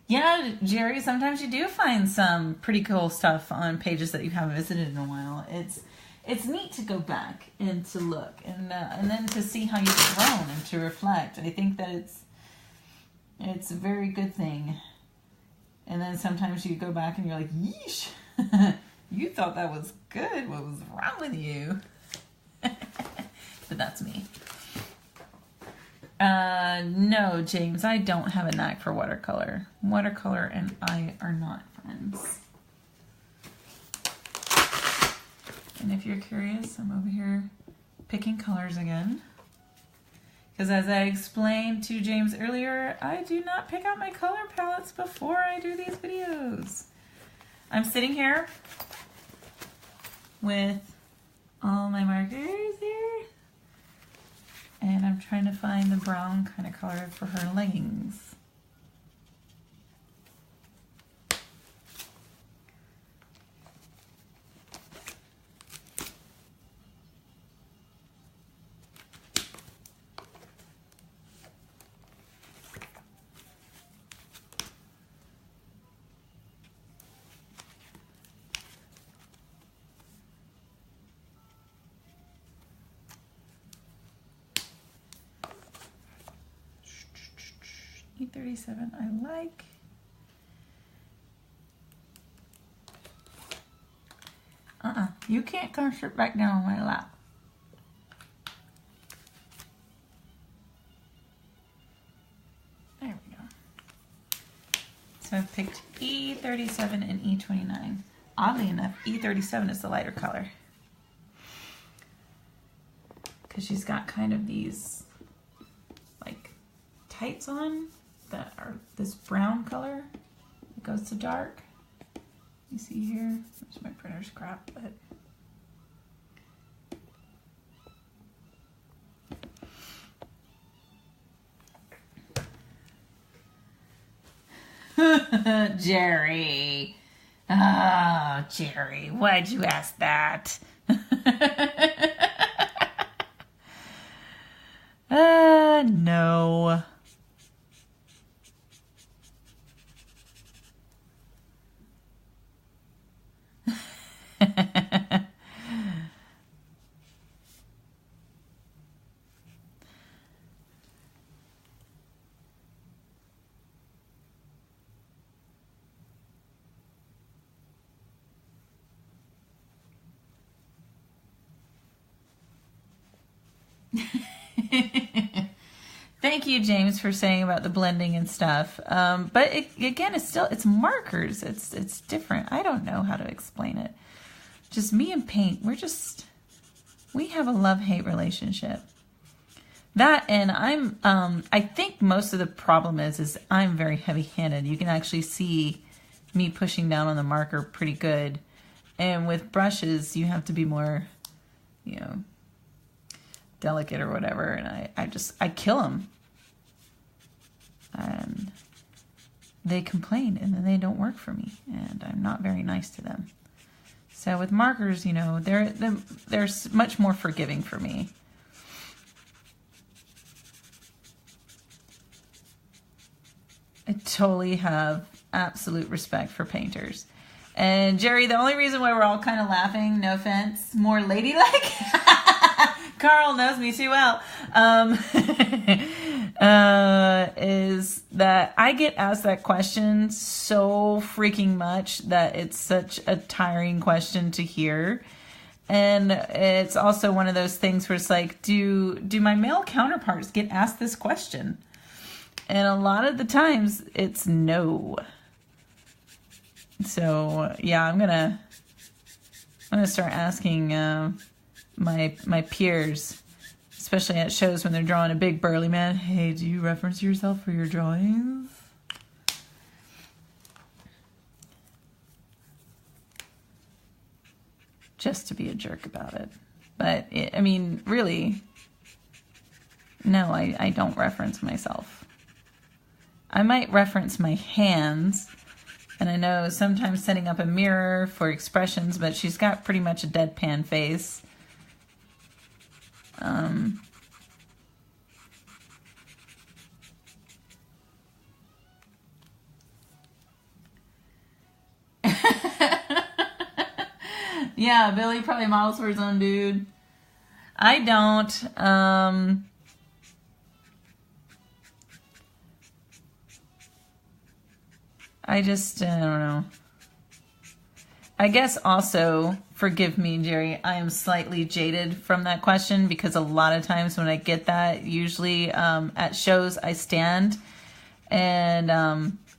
Yeah, Jerry, sometimes you do find some pretty cool stuff on pages that you haven't visited in a while. It's neat to go back and to look and then to see how you've grown and to reflect. I think that it's a very good thing. And then sometimes you go back and you're like, yeesh, you thought that was good. What was wrong with you? But that's me. No, James, I don't have a knack for watercolor. Watercolor and I are not friends. And if you're curious, I'm over here picking colors again. Because as I explained to James earlier, I do not pick out my color palettes before I do these videos. I'm sitting here with all my markers here. And I'm trying to find the brown kind of color for her leggings. E37 I like. You can't come sit back down on my lap. There we go. So I've picked E37 and E29. Oddly enough, E37 is the lighter color. Because she's got kind of these like tights on that are this brown color. It goes to dark. You see here, there's my printer's crap, but Jerry. Oh, Jerry, why'd you ask that? No. Thank you, James, for saying about the blending and stuff. But again, it's markers. It's different. I don't know how to explain it. Just me and paint, we have a love-hate relationship. That, and I think most of the problem is I'm very heavy-handed. You can actually see me pushing down on the marker pretty good. And with brushes, you have to be more, delicate or whatever. And I kill them. And they complain, and then they don't work for me. And I'm not very nice to them. So with markers, they're much more forgiving for me. I totally have absolute respect for painters. And Jerry, the only reason why we're all kind of laughing, no offense, more ladylike, Carl knows me too well, is that I get asked that question so freaking much that it's such a tiring question to hear. And it's also one of those things where it's like, do my male counterparts get asked this question? And a lot of the times it's no. So yeah, I'm gonna start asking my peers, especially at shows when they're drawing a big burly man. Hey, do you reference yourself for your drawings? Just to be a jerk about it. But I mean, really, no, I don't reference myself. I might reference my hands. And I know sometimes setting up a mirror for expressions, but she's got pretty much a deadpan face. Yeah, Billy probably models for his own dude. I don't. I don't know. I guess also, forgive me, Jerry, I am slightly jaded from that question because a lot of times when I get that, usually at shows I stand and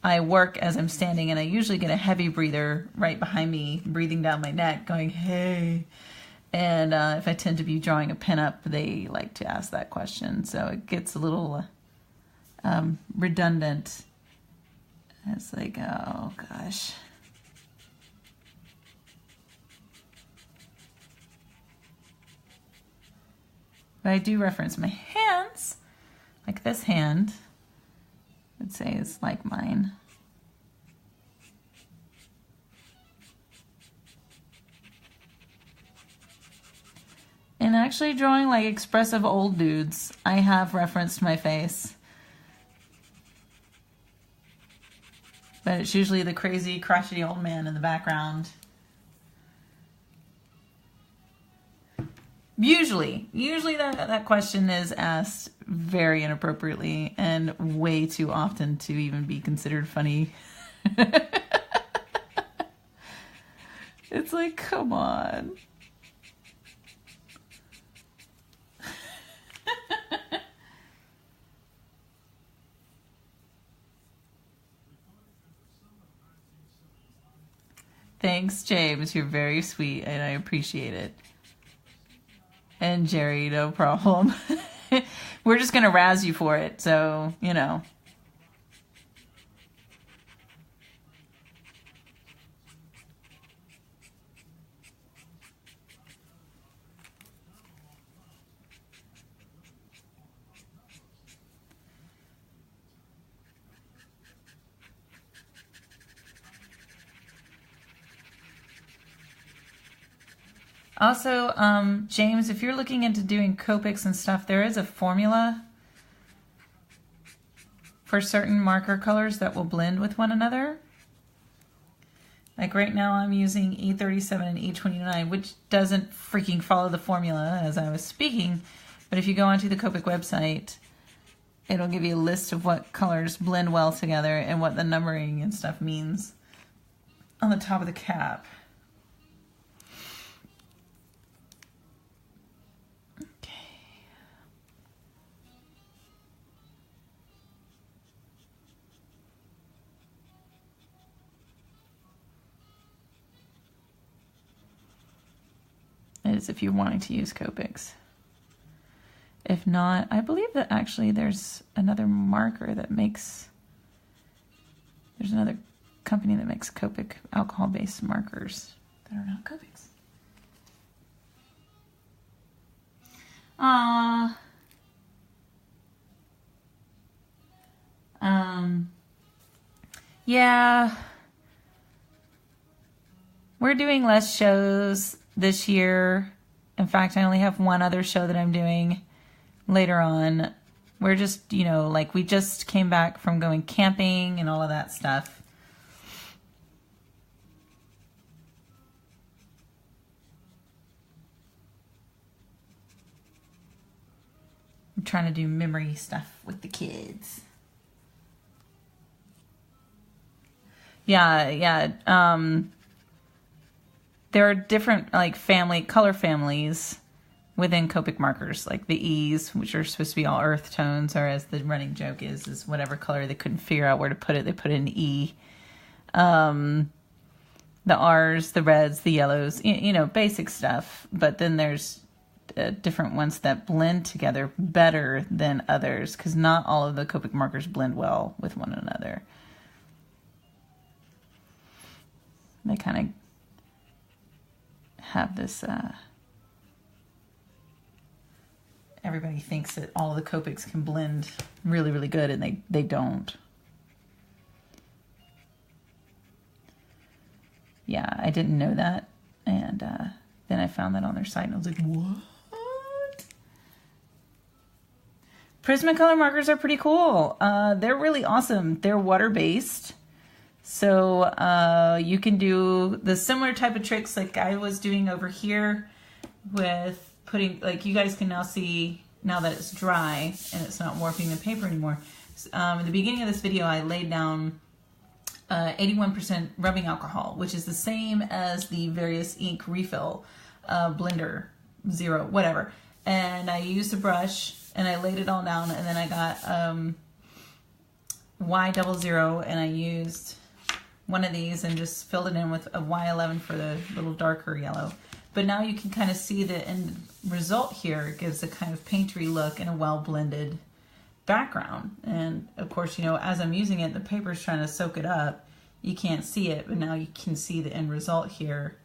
I work as I'm standing, and I usually get a heavy breather right behind me, breathing down my neck, going, hey. And if I tend to be drawing a pinup, they like to ask that question. So it gets a little redundant. It's like, oh gosh. But I do reference my hands, like this hand, I'd say is like mine. And actually drawing like expressive old dudes, I have referenced my face. But it's usually the crazy, crotchety old man in the background. Usually that question is asked very inappropriately and way too often to even be considered funny. It's like, come on. Thanks, James. You're very sweet, and I appreciate it. And Jerry, no problem. We're just going to razz you for it, so, you know. Also, James, if you're looking into doing Copics and stuff, there is a formula for certain marker colors that will blend with one another. Like right now I'm using E37 and E29, which doesn't freaking follow the formula as I was speaking. But if you go onto the Copic website, it'll give you a list of what colors blend well together and what the numbering and stuff means on the top of the cap. Is if you're wanting to use Copics. If not, I believe that actually there's another marker that makes, there's another company that makes Copic alcohol-based markers that are not Copics. Yeah. We're doing less shows this year. In fact, I only have one other show that I'm doing later on. We're just, you know, like we just came back from going camping and all of that stuff. I'm trying to do memory stuff with the kids. Yeah. There are different like color families within Copic markers, like the E's, which are supposed to be all earth tones, or as the running joke is whatever color they couldn't figure out where to put it, they put in E. The R's, the reds, the yellows, basic stuff. But then there's different ones that blend together better than others, because not all of the Copic markers blend well with one another. They kind of have this, everybody thinks that all of the Copics can blend really, really good, and they don't. Yeah, I didn't know that, and then I found that on their site, and I was like, what? Prismacolor markers are pretty cool. They're really awesome. They're water-based. So you can do the similar type of tricks like I was doing over here with putting, like you guys can now see now that it's dry and it's not warping the paper anymore. In the beginning of this video, I laid down 81% rubbing alcohol, which is the same as the various ink refill blender, zero, whatever. And I used a brush and I laid it all down, and then I got Y00, and I used one of these and just filled it in with a Y11 for the little darker yellow. But now you can kind of see the end result here. It gives a kind of painterly look and a well-blended background. And of course, as I'm using it, the paper's trying to soak it up. You can't see it, but now you can see the end result here.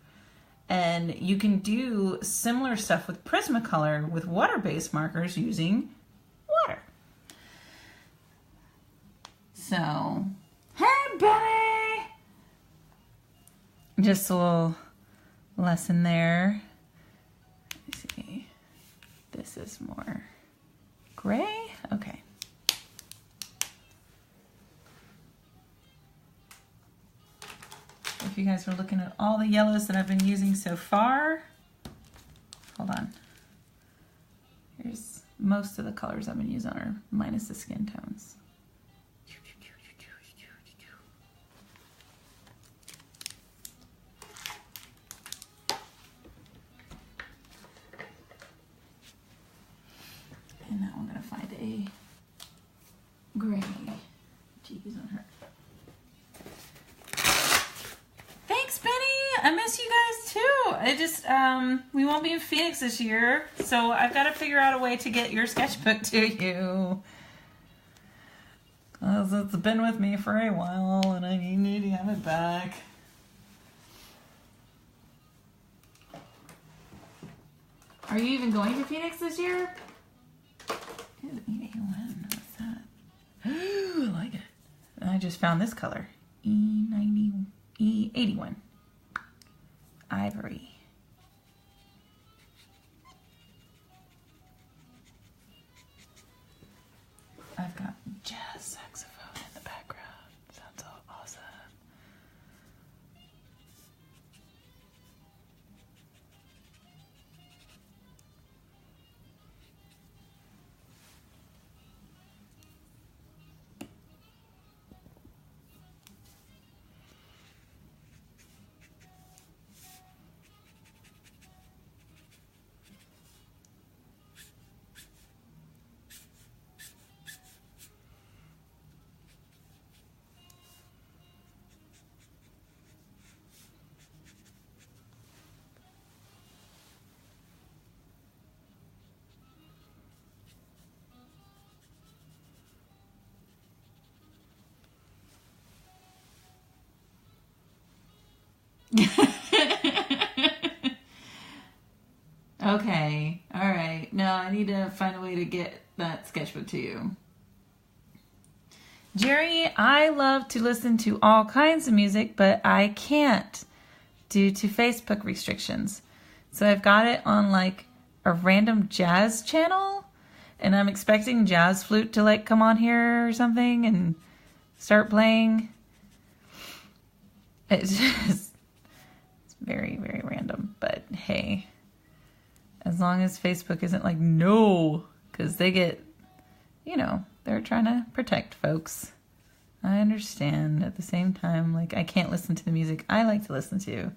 And you can do similar stuff with Prismacolor with water-based markers using water. So, hey, Benny! Just a little lesson there. Let me see. This is more gray. Okay. If you guys were looking at all the yellows that I've been using so far, hold on. Here's most of the colors I've been using are minus the skin tones. And now I'm going to find a gray. Jeez on her. Thanks, Benny. I miss you guys too. I just, we won't be in Phoenix this year, so I've got to figure out a way to get your sketchbook to you. Because it's been with me for a while, and I need to have it back. Are you even going to Phoenix this year? E81, what's that? Ooh, I like it. I just found this color. E81. Ivory. I've got jazz saxophone in the background. Sounds so awesome. Okay, all right. No, I need to find a way to get that sketchbook to you. Jerry, I love to listen to all kinds of music, but I can't due to Facebook restrictions. So I've got it on like a random jazz channel, and I'm expecting Jazz Flute to like come on here or something and start playing. It's just, it's very, very random, but hey, as long as Facebook isn't like, no, because they get you know, they're trying to protect folks. I understand. At the same time, like, I can't listen to the music I like to listen to.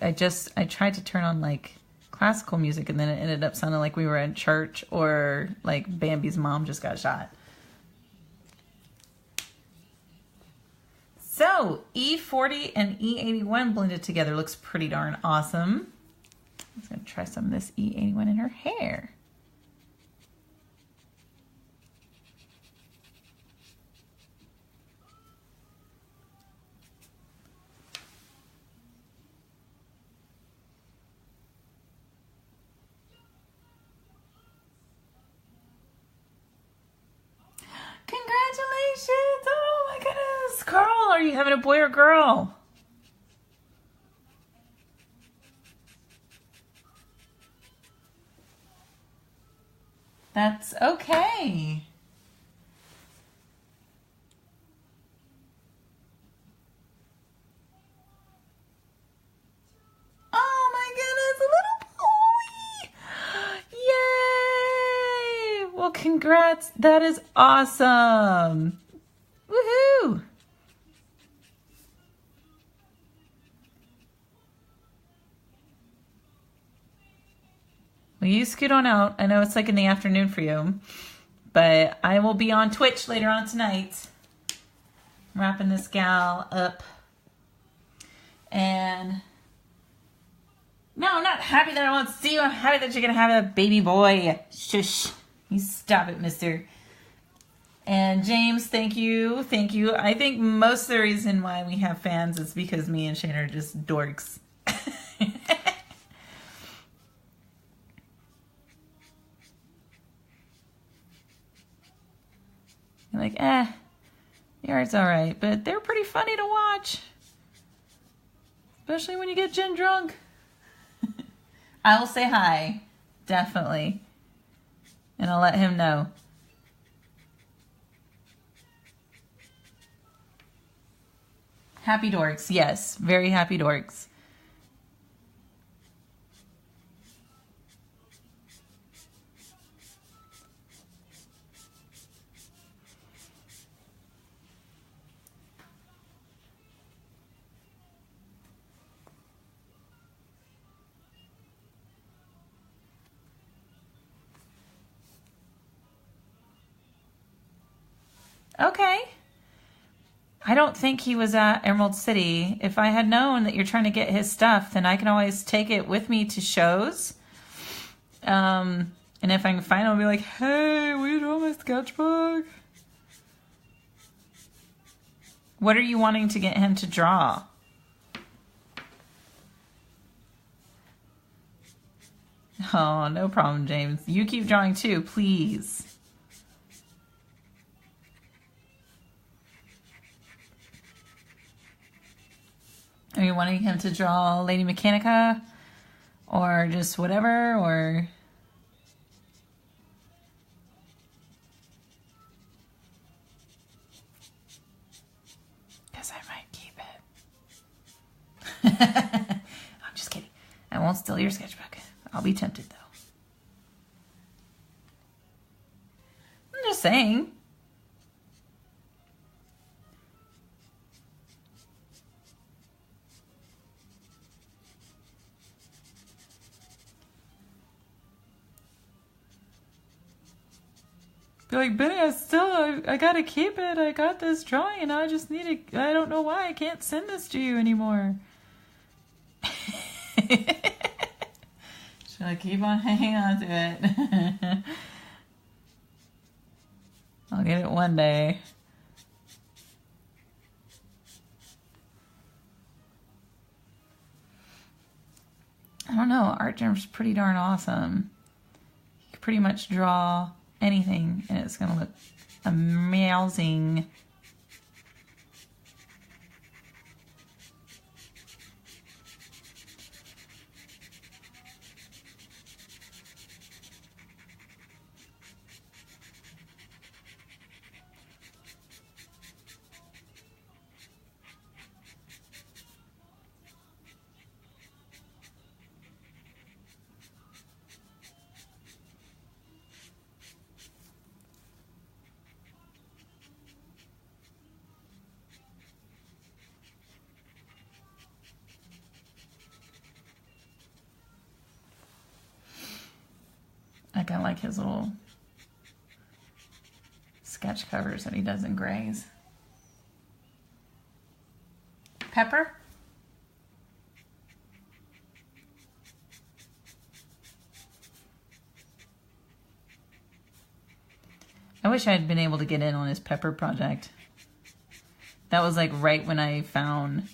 I tried to turn on, like, classical music, and then it ended up sounding like we were in church or, like, Bambi's mom just got shot. So, E40 and E81 blended together looks pretty darn awesome. I'm just going to try some of this E81 in her hair. Congratulations! Oh my goodness! Carl, are you having a boy or girl? That's okay. Oh my goodness, a little boy! Yay! Well, congrats. That is awesome. Woohoo! Well, you scoot on out. I know it's like in the afternoon for you, but I will be on Twitch later on tonight, wrapping this gal up. And no, I'm not happy that I won't see you. I'm happy that you're going to have a baby boy. Shush. You stop it, mister. And James, thank you. Thank you. I think most of the reason why we have fans is because me and Shane are just dorks. You're like, it's all right. But they're pretty funny to watch. Especially when you get Jen drunk. I will say hi. Definitely. And I'll let him know. Happy dorks. Yes. Very happy dorks. Okay. I don't think he was at Emerald City. If I had known that you're trying to get his stuff, then I can always take it with me to shows. And if I can find it, I'll be like, hey, will you draw my sketchbook? What are you wanting to get him to draw? Oh, no problem, James. You keep drawing too, please. Are you wanting him to draw Lady Mechanica? Or just whatever? Or... because I might keep it. I'm just kidding. I won't steal your sketchbook. I'll be tempted, though. I'm just saying. Be like, Benny, I gotta keep it. I got this drawing and I just need to, I don't know why I can't send this to you anymore. Should I keep on hanging on to it? I'll get it one day. I don't know. Art Germ's pretty darn awesome. You can pretty much draw anything and it's gonna look amazing. I like his little sketch covers that he does in grays. Pepper? I wish I had been able to get in on his Pepper project. That was like right when I found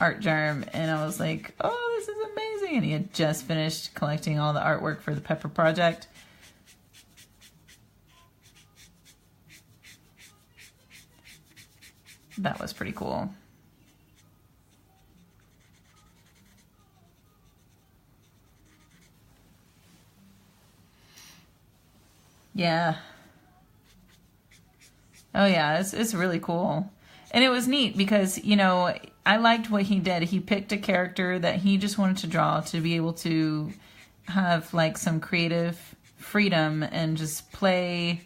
Art Germ, and I was like, oh, this is amazing. And he had just finished collecting all the artwork for the Pepper project. That was pretty cool. Yeah. Oh yeah, it's really cool. And it was neat because, you know, I liked what he did. He picked a character that he just wanted to draw to be able to have like some creative freedom and just play,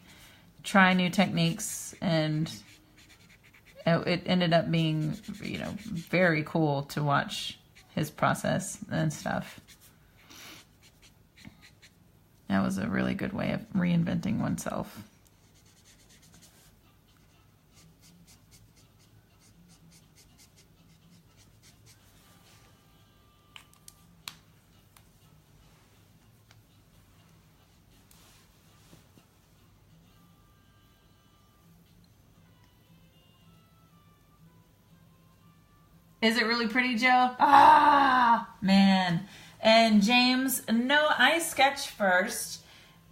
try new techniques, and it ended up being, you know, very cool to watch his process and stuff. That was a really good way of reinventing oneself. Is it really pretty, Joe? Ah, man. And James, no, I sketch first,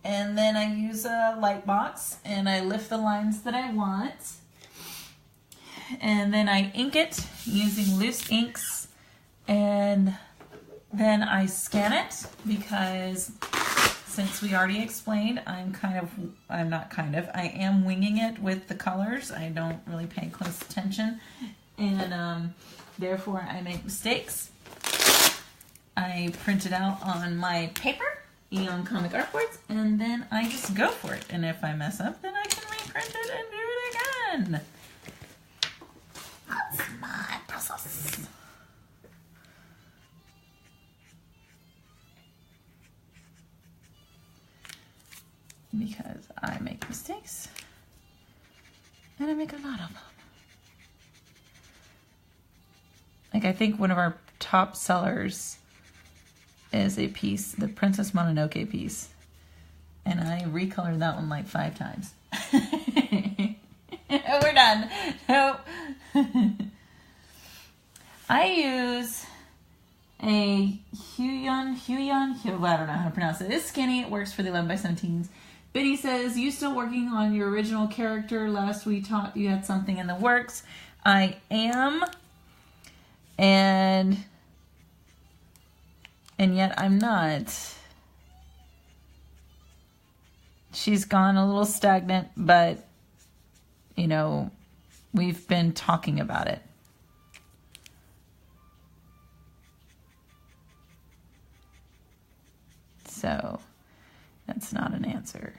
and then I use a light box, and I lift the lines that I want. And then I ink it using loose inks, and then I scan it because since we already explained, I am winging it with the colors. I don't really pay close attention, and therefore I make mistakes. I print it out on my paper, on comic artboards, and then I just go for it. And if I mess up, then I can reprint it and do it again. That's my process. Because I make mistakes, and I make a lot of them. Like, I think one of our top sellers is a piece, the Princess Mononoke piece. And I recolored that one like 5 times. We're done. Nope. I use a Huion, I don't know how to pronounce it. It's skinny. It works for the 11x17s. Benny says, you still working on your original character? Last we talked, you had something in the works. I am. And yet I'm not. She's gone a little stagnant, but, you know, we've been talking about it. So that's not an answer.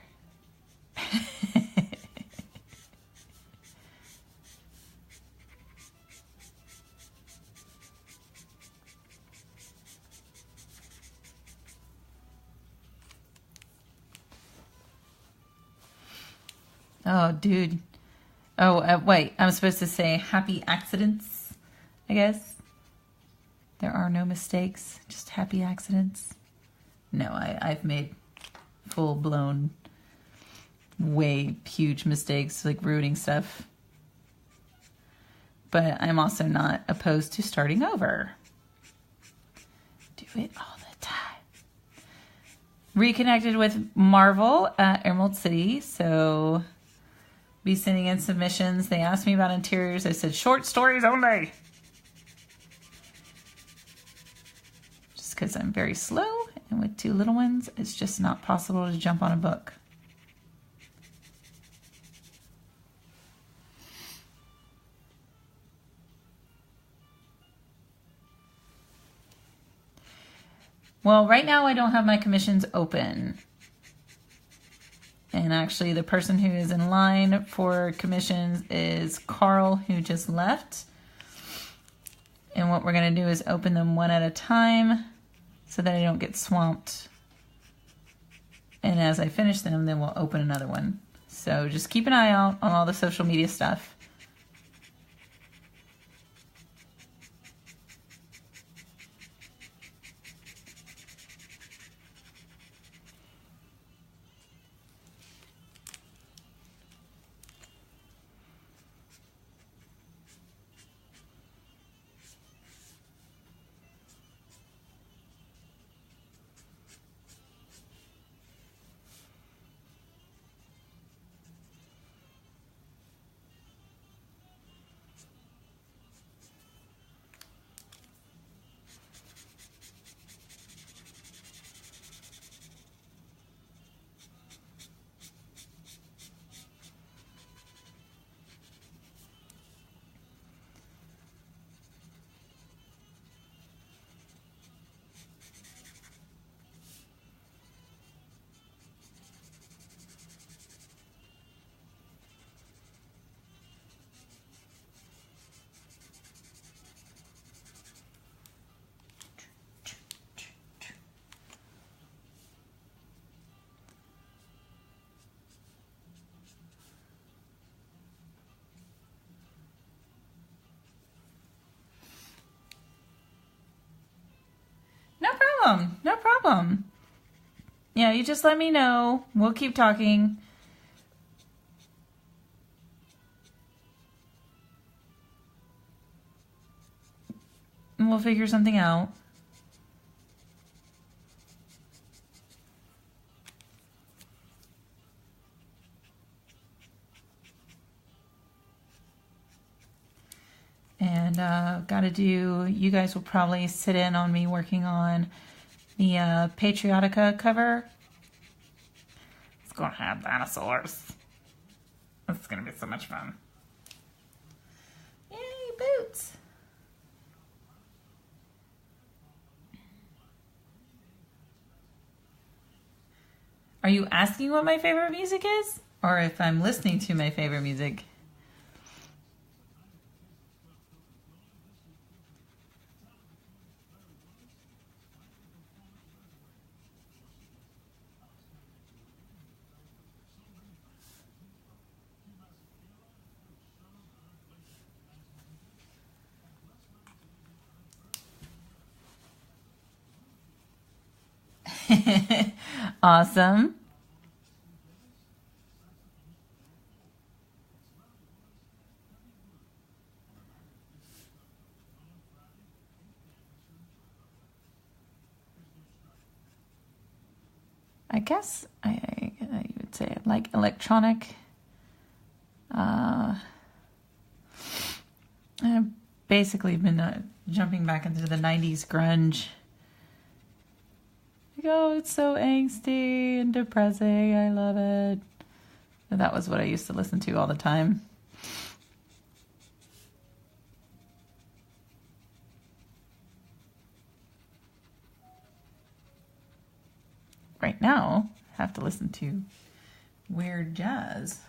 Oh, dude. Oh, wait. I'm supposed to say happy accidents, I guess. There are no mistakes, just happy accidents. No, I've made full-blown, way huge mistakes, like ruining stuff. But I'm also not opposed to starting over. Do it all the time. Reconnected with Marvel at Emerald City, so be sending in submissions. They asked me about interiors. I said short stories only. Just because I'm very slow, and with 2 little ones, it's just not possible to jump on a book. Well, right now I don't have my commissions open. And actually the person who is in line for commissions is Carl, who just left. And what we're going to do is open them one at a time so that I don't get swamped And as I finish them, then we'll open another one. So just keep an eye out on all the social media stuff. No problem. Yeah, you just let me know. We'll keep talking. And we'll figure something out. And gotta do, you guys will probably sit in on me working on the Patriotica cover. It's gonna have dinosaurs. It's gonna be so much fun. Yay, boots! Are you asking what my favorite music is? Or if I'm listening to my favorite music? Awesome. I guess I would say I like electronic. I've basically been jumping back into the 90s grunge. Oh, it's so angsty and depressing. I love it. And that was what I used to listen to all the time. Right now, I have to listen to weird jazz.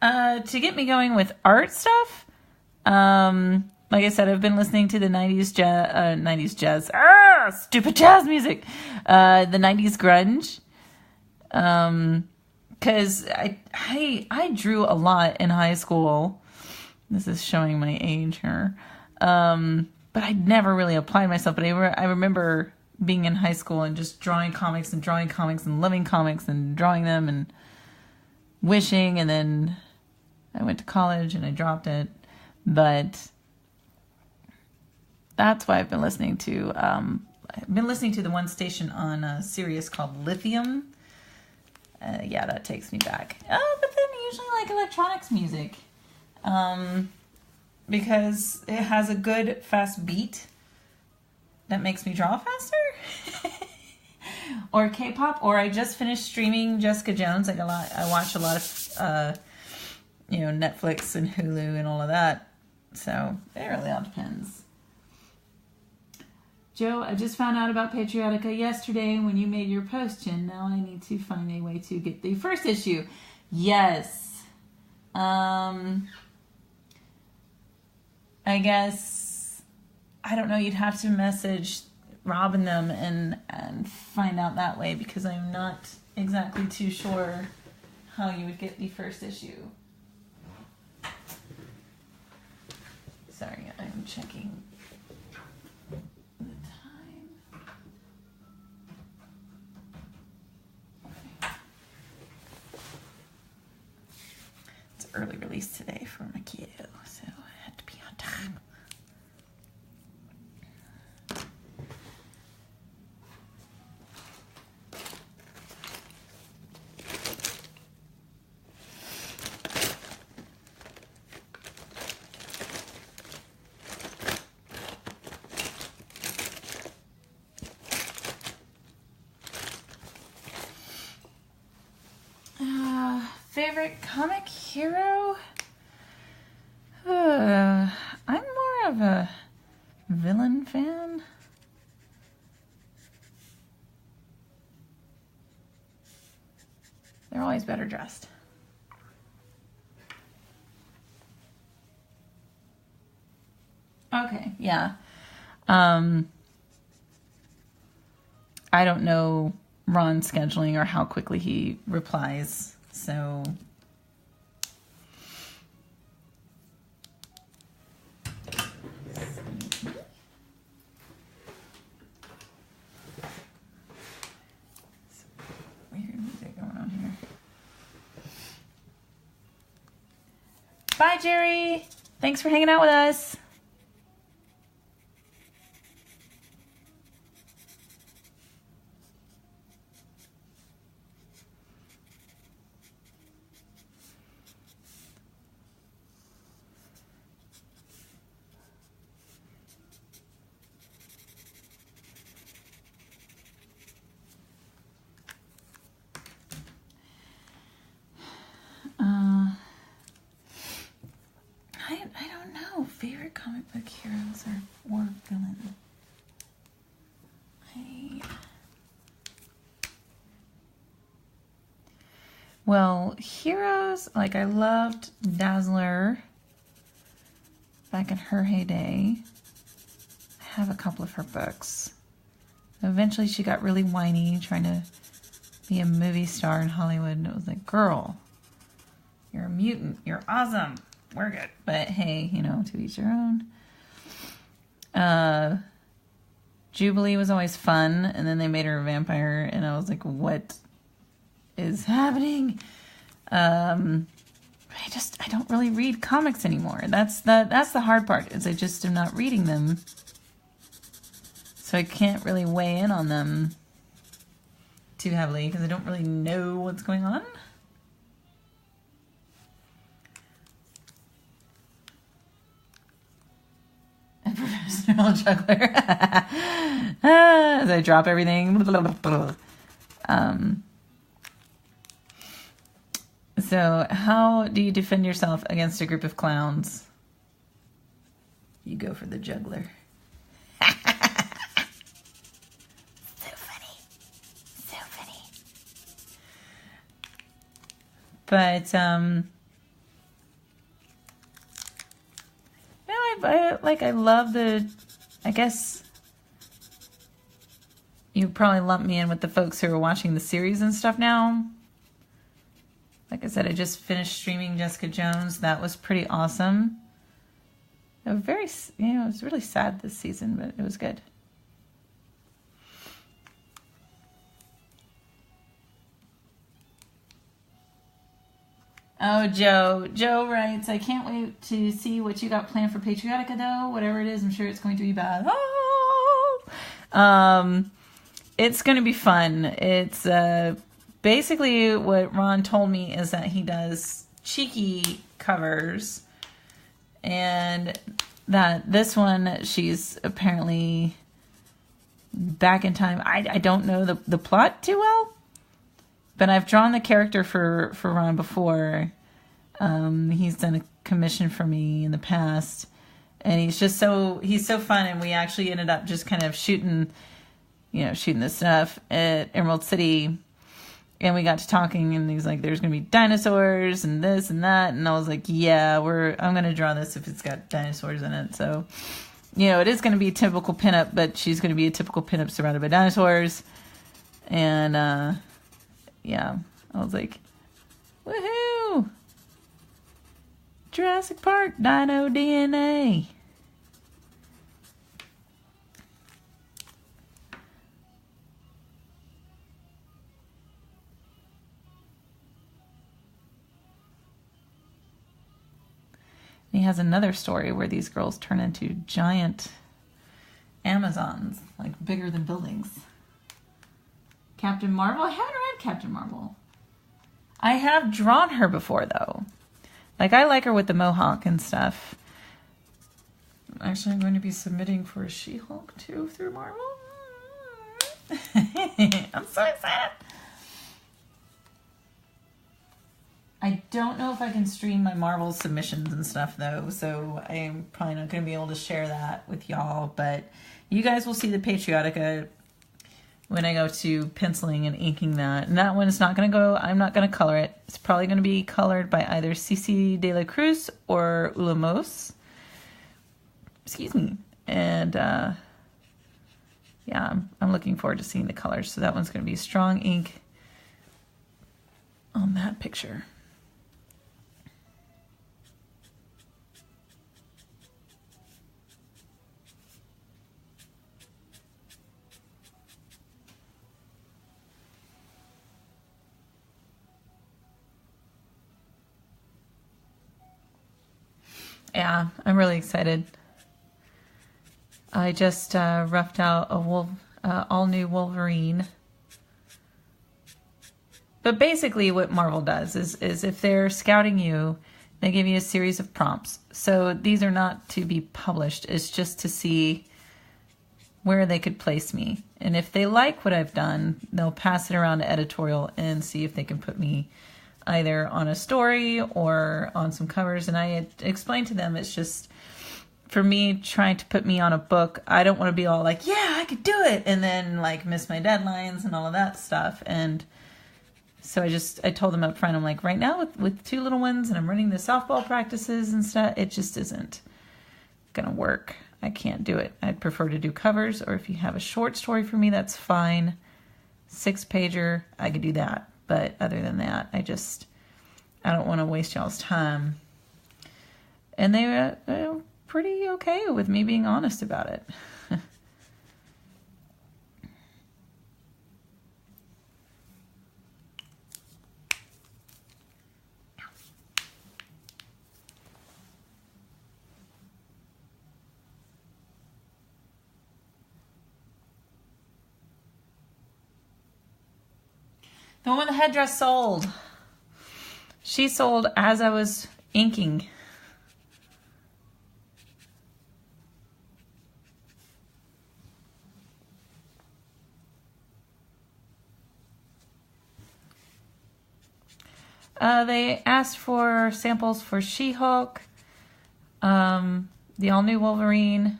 To get me going with art stuff, like I said, I've been listening to the 90s jazz, stupid jazz music, the 90s grunge, because I drew a lot in high school. This is showing my age here, but I never really applied myself. But I remember being in high school and just drawing comics and loving comics and drawing them and wishing, and then I went to college and I dropped it, but that's why I've been listening to. I've been listening to the one station on Sirius called Lithium. Yeah, that takes me back. Oh, but then I usually like electronics music, because it has a good fast beat that makes me draw faster. Or K-pop, or I just finished streaming Jessica Jones. I watch a lot of Netflix and Hulu and all of that. So it really all depends. Joe, I just found out about Patriotica yesterday when you made your post, and now I need to find a way to get the first issue. Yes. I guess, I don't know, you'd have to message Robin them and find out that way, because I'm not exactly too sure how you would get the first issue. Sorry, I'm checking the time. Okay. It's early release today for my kiddo, so I had to be on time. Favorite comic hero? I'm more of a villain fan. They're always better dressed. Okay, yeah. I don't know Ron's scheduling or how quickly he replies. So weird music going on here. Bye, Jerry. Thanks for hanging out with us. I don't know. Favorite comic book heroes or villain? Well, heroes, like I loved Dazzler back in her heyday. I have a couple of her books. Eventually she got really whiny trying to be a movie star in Hollywood, and it was like, girl, you're a mutant, you're awesome, we're good. But hey, you know, to each their own. Jubilee was always fun, and then they made her a vampire, and I was like, what is happening? I don't really read comics anymore. That's the hard part, is I just am not reading them. So I can't really weigh in on them too heavily because I don't really know what's going on. A professional juggler. As I drop everything. So how do you defend yourself against a group of clowns? You go for the juggler. So funny. So funny. But, I love I guess you probably lump me in with the folks who are watching the series and stuff now. Like I said, I just finished streaming Jessica Jones. That was pretty awesome. It was it was really sad this season, but it was good. Oh, Joe writes, I can't wait to see what you got planned for Patriotica, though. Whatever it is, I'm sure it's going to be bad. Oh! It's going to be fun. It's basically what Ron told me is that he does cheeky covers, and that this one, she's apparently back in time. I don't know the plot too well, but I've drawn the character for Ron before. He's done a commission for me in the past, and he's so fun, and we actually ended up just kind of shooting this stuff at Emerald City, and we got to talking, and he's like, there's gonna be dinosaurs and this and that, and I was like, yeah, I'm gonna draw this if it's got dinosaurs in it. So you know, it is going to be a typical pinup, but she's going to be a typical pinup surrounded by dinosaurs. And, yeah, I was like, woohoo! Jurassic Park, Dino DNA. He has another story where these girls turn into giant Amazons, like bigger than buildings. Captain Marvel? I haven't read Captain Marvel. I have drawn her before, though. Like, I like her with the mohawk and stuff. Actually, I'm going to be submitting for a She-Hulk, too, through Marvel. I'm so excited. I don't know if I can stream my Marvel submissions and stuff, though, so I'm probably not going to be able to share that with y'all, but you guys will see the Patriotica when I go to penciling and inking that. And that one is not going to go, I'm not going to color it. It's probably going to be colored by either Cici de la Cruz or Ulamos. Excuse me. And, yeah, I'm looking forward to seeing the colors. So that one's going to be strong ink on that picture. Yeah, I'm really excited. I just roughed out a all-new Wolverine. But basically what Marvel does is if they're scouting you, they give you a series of prompts. So these are not to be published. It's just to see where they could place me. And if they like what I've done, they'll pass it around to editorial and see if they can put me either on a story or on some covers. And I had explained to them, it's just, for me, trying to put me on a book, I don't want to be all like, yeah, I could do it, and then like miss my deadlines and all of that stuff. And so I told them up front, I'm like, right now with two little ones and I'm running the softball practices and stuff, it just isn't gonna work. I can't do it. I'd prefer to do covers, or if you have a short story for me, that's fine. 6-pager, I could do that. But other than that, I don't want to waste y'all's time. And they were pretty okay with me being honest about it. The one with the headdress sold. She sold as I was inking. They asked for samples for She-Hulk, the all-new Wolverine,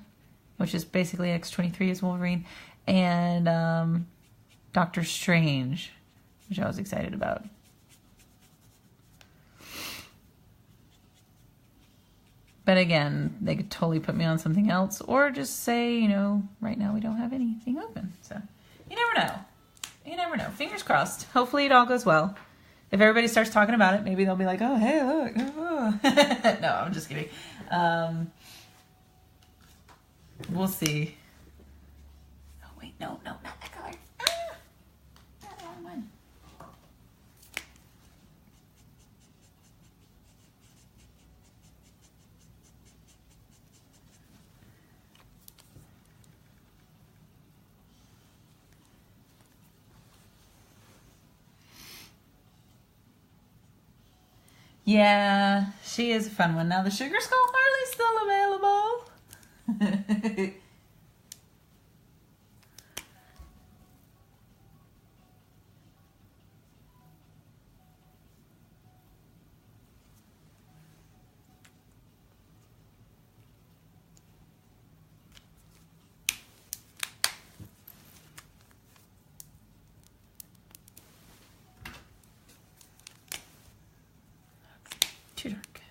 which is basically X-23 is Wolverine, and Doctor Strange, which I was excited about. But again, they could totally put me on something else, or just say, you know, right now we don't have anything open. So you never know. You never know. Fingers crossed. Hopefully it all goes well. If everybody starts talking about it, maybe they'll be like, oh, hey, look. Oh. No, I'm just kidding. We'll see. Oh, wait, no, not that color. Ah! That wrong one. Yeah, she is a fun one. Now the Sugar Skull Harley's still available. Too dark.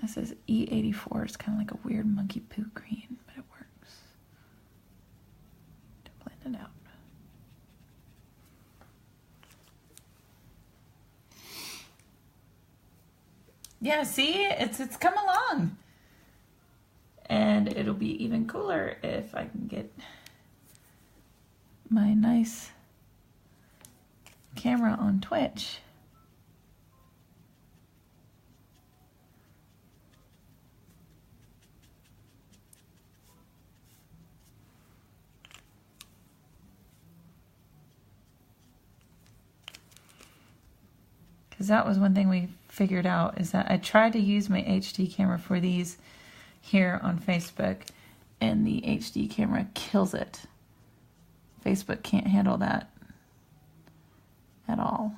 This is E84. It's kind of like a weird monkey poo green, but it works to blend it out. Yeah, see, it's come along. And it'll be even cooler if I can get my nice camera on Twitch. Because that was one thing we figured out, is that I tried to use my HD camera for these here on Facebook, and the HD camera kills it. Facebook can't handle that at all.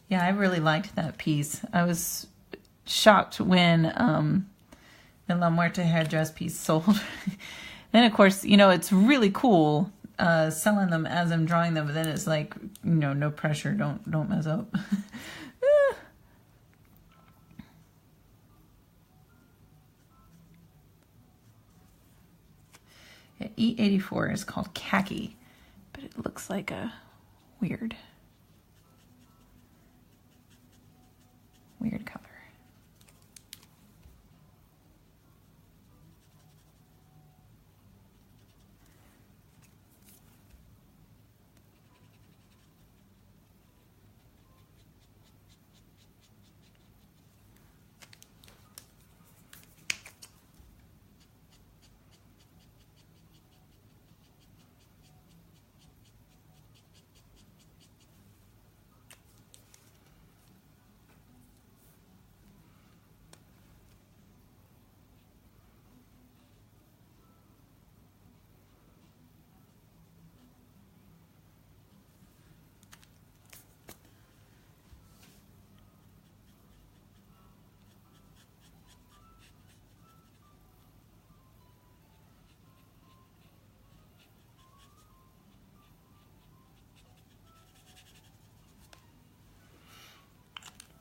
Yeah, I really liked that piece. I was shocked when the La Muerte hairdress piece sold. Then, of course, you know, it's really cool selling them as I'm drawing them, but then it's like, you know, no pressure, don't mess up. Yeah, E84 is called khaki, but it looks like a weird color.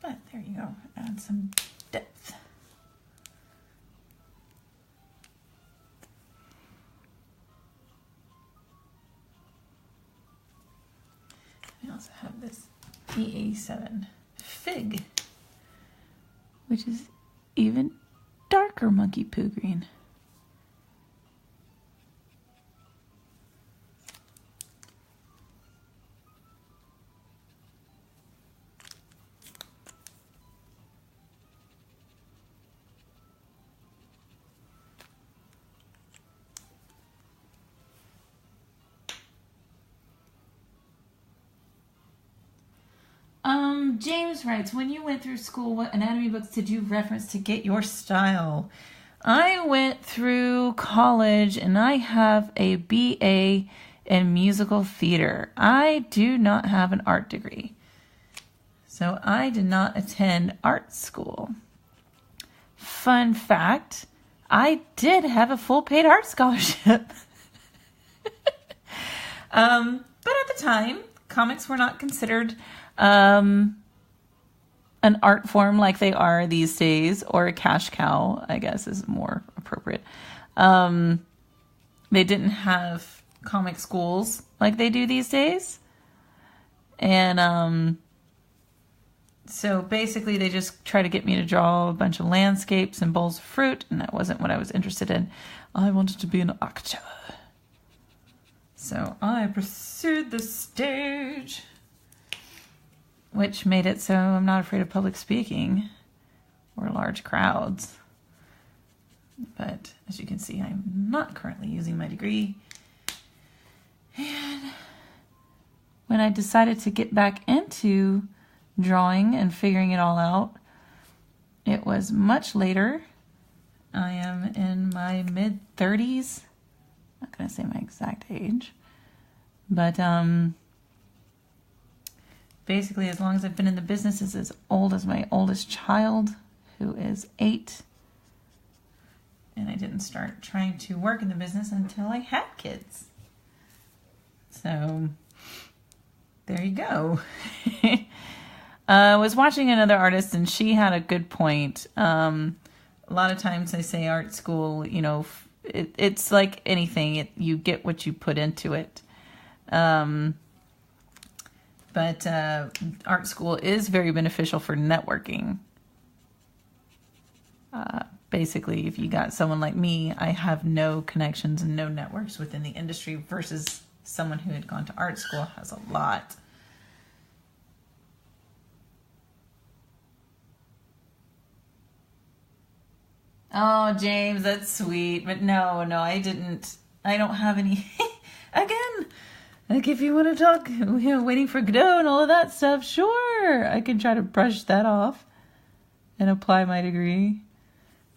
But there you go, add some depth. We also have this E87 fig, which is even darker monkey poo green. James writes, when you went through school, what anatomy books did you reference to get your style? I went through college and I have a BA in musical theater. I do not have an art degree. So I did not attend art school. Fun fact, I did have a full paid art scholarship. But at the time, comics were not considered an art form like they are these days, or a cash cow, I guess is more appropriate. They didn't have comic schools like they do these days. And so basically they just try to get me to draw a bunch of landscapes and bowls of fruit, and that wasn't what I was interested in. I wanted to be an actor. So I pursued the stage, which made it so I'm not afraid of public speaking or large crowds. But as you can see, I'm not currently using my degree. And when I decided to get back into drawing and figuring it all out, it was much later. I am in my mid-30s not going to say my exact age. But basically, as long as I've been in the business, is as old as my oldest child, who is 8. And I didn't start trying to work in the business until I had kids. So there you go. I was watching another artist, and she had a good point. A lot of times I say art school, you know, it's like anything. You get what you put into it. But art school is very beneficial for networking. Basically, if you got someone like me, I have no connections and no networks within the industry versus someone who had gone to art school has a lot. Oh, James, that's sweet. But no, I didn't. I don't have any. Again, like if you want to talk, you know, waiting for Godot and all of that stuff, sure. I can try to brush that off and apply my degree.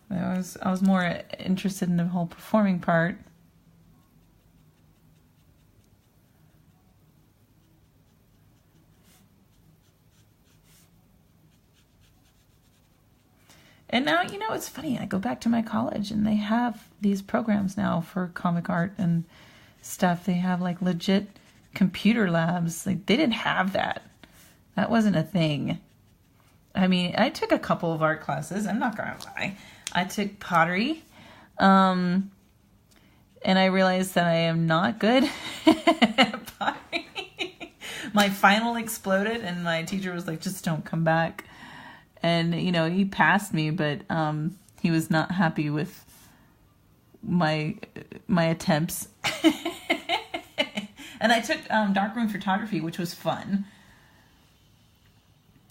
I was more interested in the whole performing part. And now, you know, it's funny. I go back to my college and they have these programs now for comic art and stuff. They have like legit computer labs. Like they didn't have that. That wasn't a thing. I mean, I took a couple of art classes. I'm not going to lie. I took pottery. And I realized that I am not good at pottery. My final exploded and my teacher was like, just don't come back. And, you know, he passed me, but he was not happy with my attempts. And I took darkroom photography, which was fun.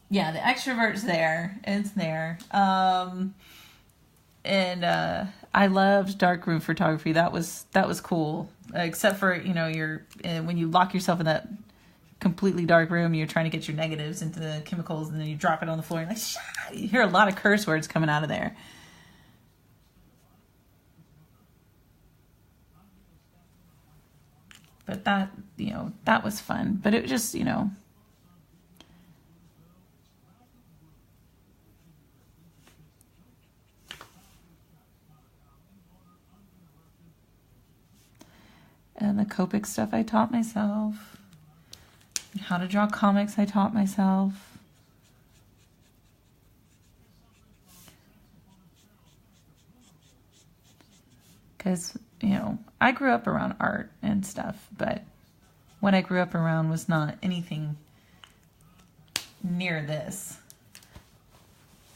Yeah, the extrovert's there. It's there. And I loved darkroom photography. That was cool. Except for, you know, when you lock yourself in that completely dark room, you're trying to get your negatives into the chemicals, and then you drop it on the floor and like, shh! You hear a lot of curse words coming out of there. But that, you know, that was fun. But it just, you know, and the Copic stuff I taught myself. How to draw comics I taught myself. Because, you know, I grew up around art and stuff, but what I grew up around was not anything near this.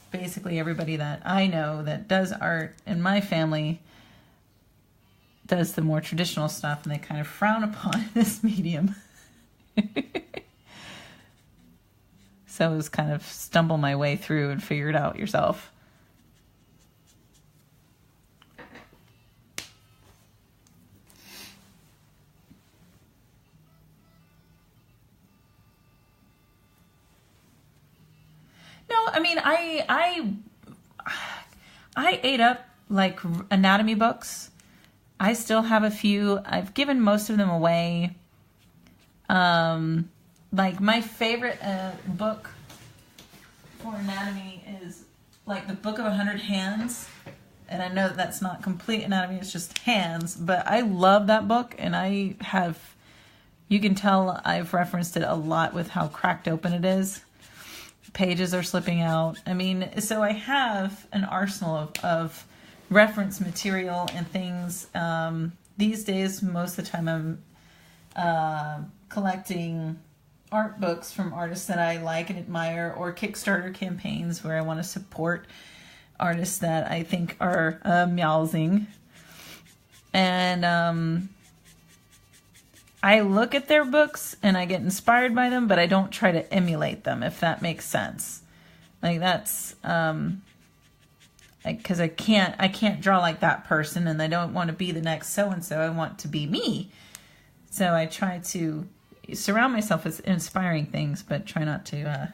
Basically, everybody that I know that does art in my family does the more traditional stuff, and they kind of frown upon this medium. So it was kind of stumble my way through and figure it out yourself. No, I mean, I ate up like anatomy books. I still have a few. I've given most of them away. Like my favorite book for anatomy is like the Book of 100 Hands. And I know that that's not complete anatomy, it's just hands. But I love that book, and you can tell I've referenced it a lot with how cracked open it is. Pages are slipping out. I mean, so I have an arsenal of reference material and things. These days, most of the time I'm collecting art books from artists that I like and admire, or Kickstarter campaigns where I want to support artists that I think are meowsing. And I look at their books and I get inspired by them, but I don't try to emulate them, if that makes sense. Like that's because I can't draw like that person, and I don't want to be the next so-and-so. I want to be me. So I try to surround myself with inspiring things, but try not to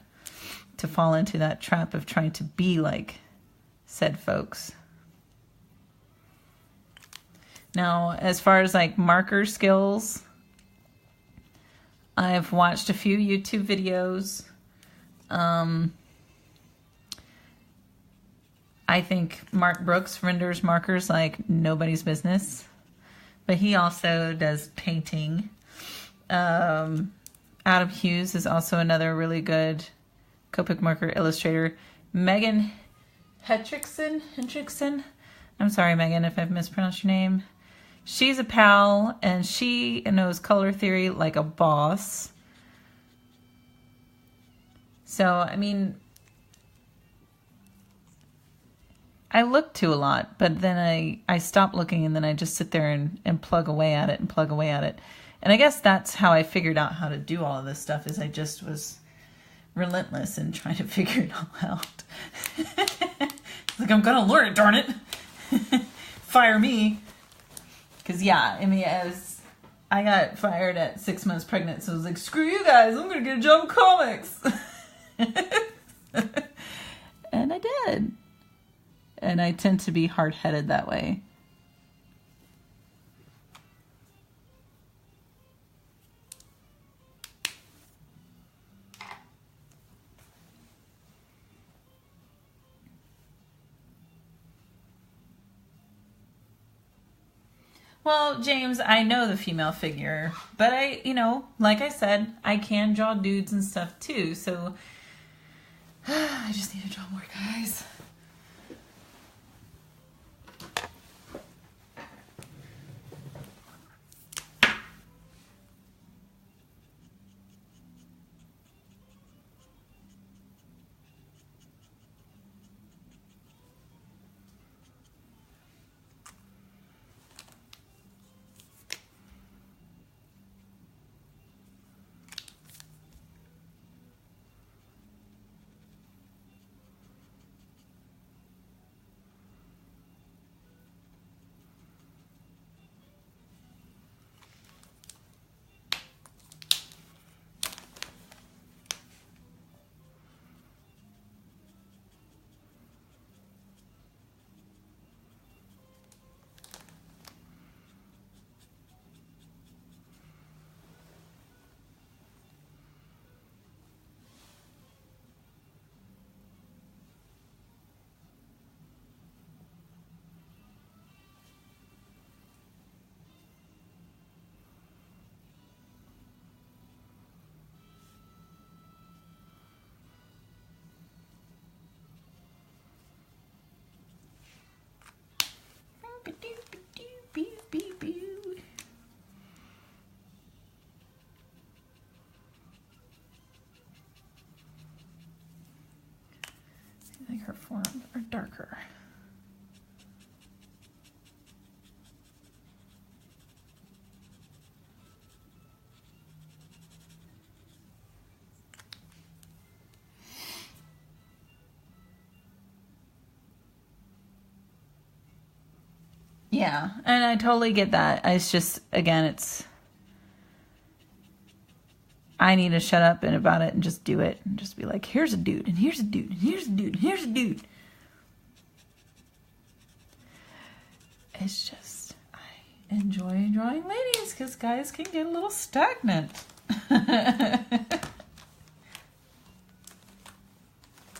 fall into that trap of trying to be like said folks. Now, as far as like marker skills, I've watched a few YouTube videos. I think Mark Brooks renders markers like nobody's business, but he also does painting. Adam Hughes is also another really good Copic marker illustrator. Megan Hendrickson. I'm sorry, Megan, if I've mispronounced your name. She's a pal, and she knows color theory like a boss. So, I mean, I look to a lot, but then I stop looking, and then I just sit there and plug away at it and plug away at it. And I guess that's how I figured out how to do all of this stuff, is I just was relentless in trying to figure it all out. Like, I'm gonna learn it, darn it. Fire me. Because, yeah, I mean, I got fired at 6 months pregnant, so I was like, screw you guys, I'm gonna get a job in comics. And I did. And I tend to be hard-headed that way. Well, James, I know the female figure, but like I said, I can draw dudes and stuff too, so I just need to draw more guys. I think her forearms are darker. Yeah, and I totally get that. It's just, again, I need to shut up about it and just do it and just be like, here's a dude, and here's a dude, and here's a dude, and here's a dude. It's just, I enjoy drawing ladies because guys can get a little stagnant. A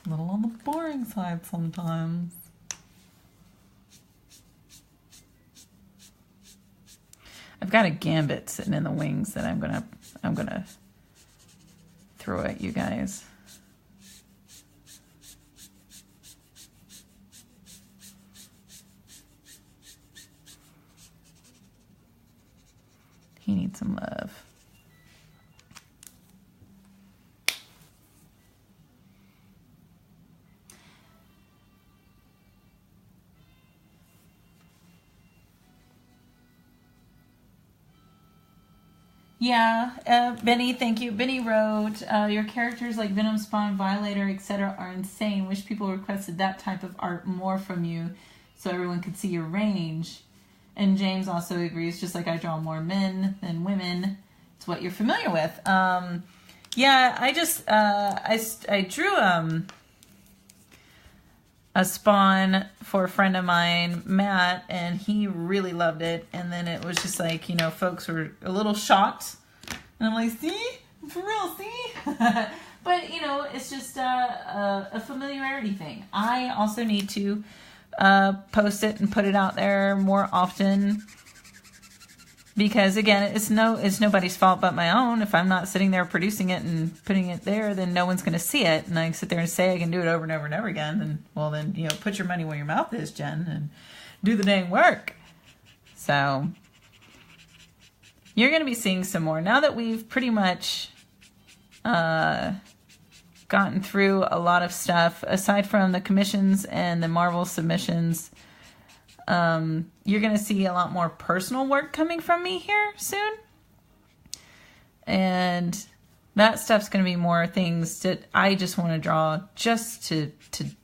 little on the boring side sometimes. I've got a gambit sitting in the wings that I'm gonna throw at you guys. He needs some love. Yeah, Benny, thank you. Benny wrote, your characters like Venom, Spawn, Violator, etc. are insane. Wish people requested that type of art more from you so everyone could see your range. And James also agrees, just like I draw more men than women. It's what you're familiar with. Yeah, I just, I drew a spawn for a friend of mine, Matt, and he really loved it. And then it was just like, you know, folks were a little shocked. And I'm like, see? For real, see? But, you know, it's just a familiarity thing. I also need to post it and put it out there more often. Because, again, it's nobody's fault but my own. If I'm not sitting there producing it and putting it there, then no one's going to see it. And I sit there and say I can do it over and over and over again. And, well, then, you know, put your money where your mouth is, Jen, and do the dang work. So, you're going to be seeing some more. Now that we've pretty much gotten through a lot of stuff, aside from the commissions and the Marvel submissions, you're going to see a lot more personal work coming from me here soon. And that stuff's going to be more things that I just want to draw just to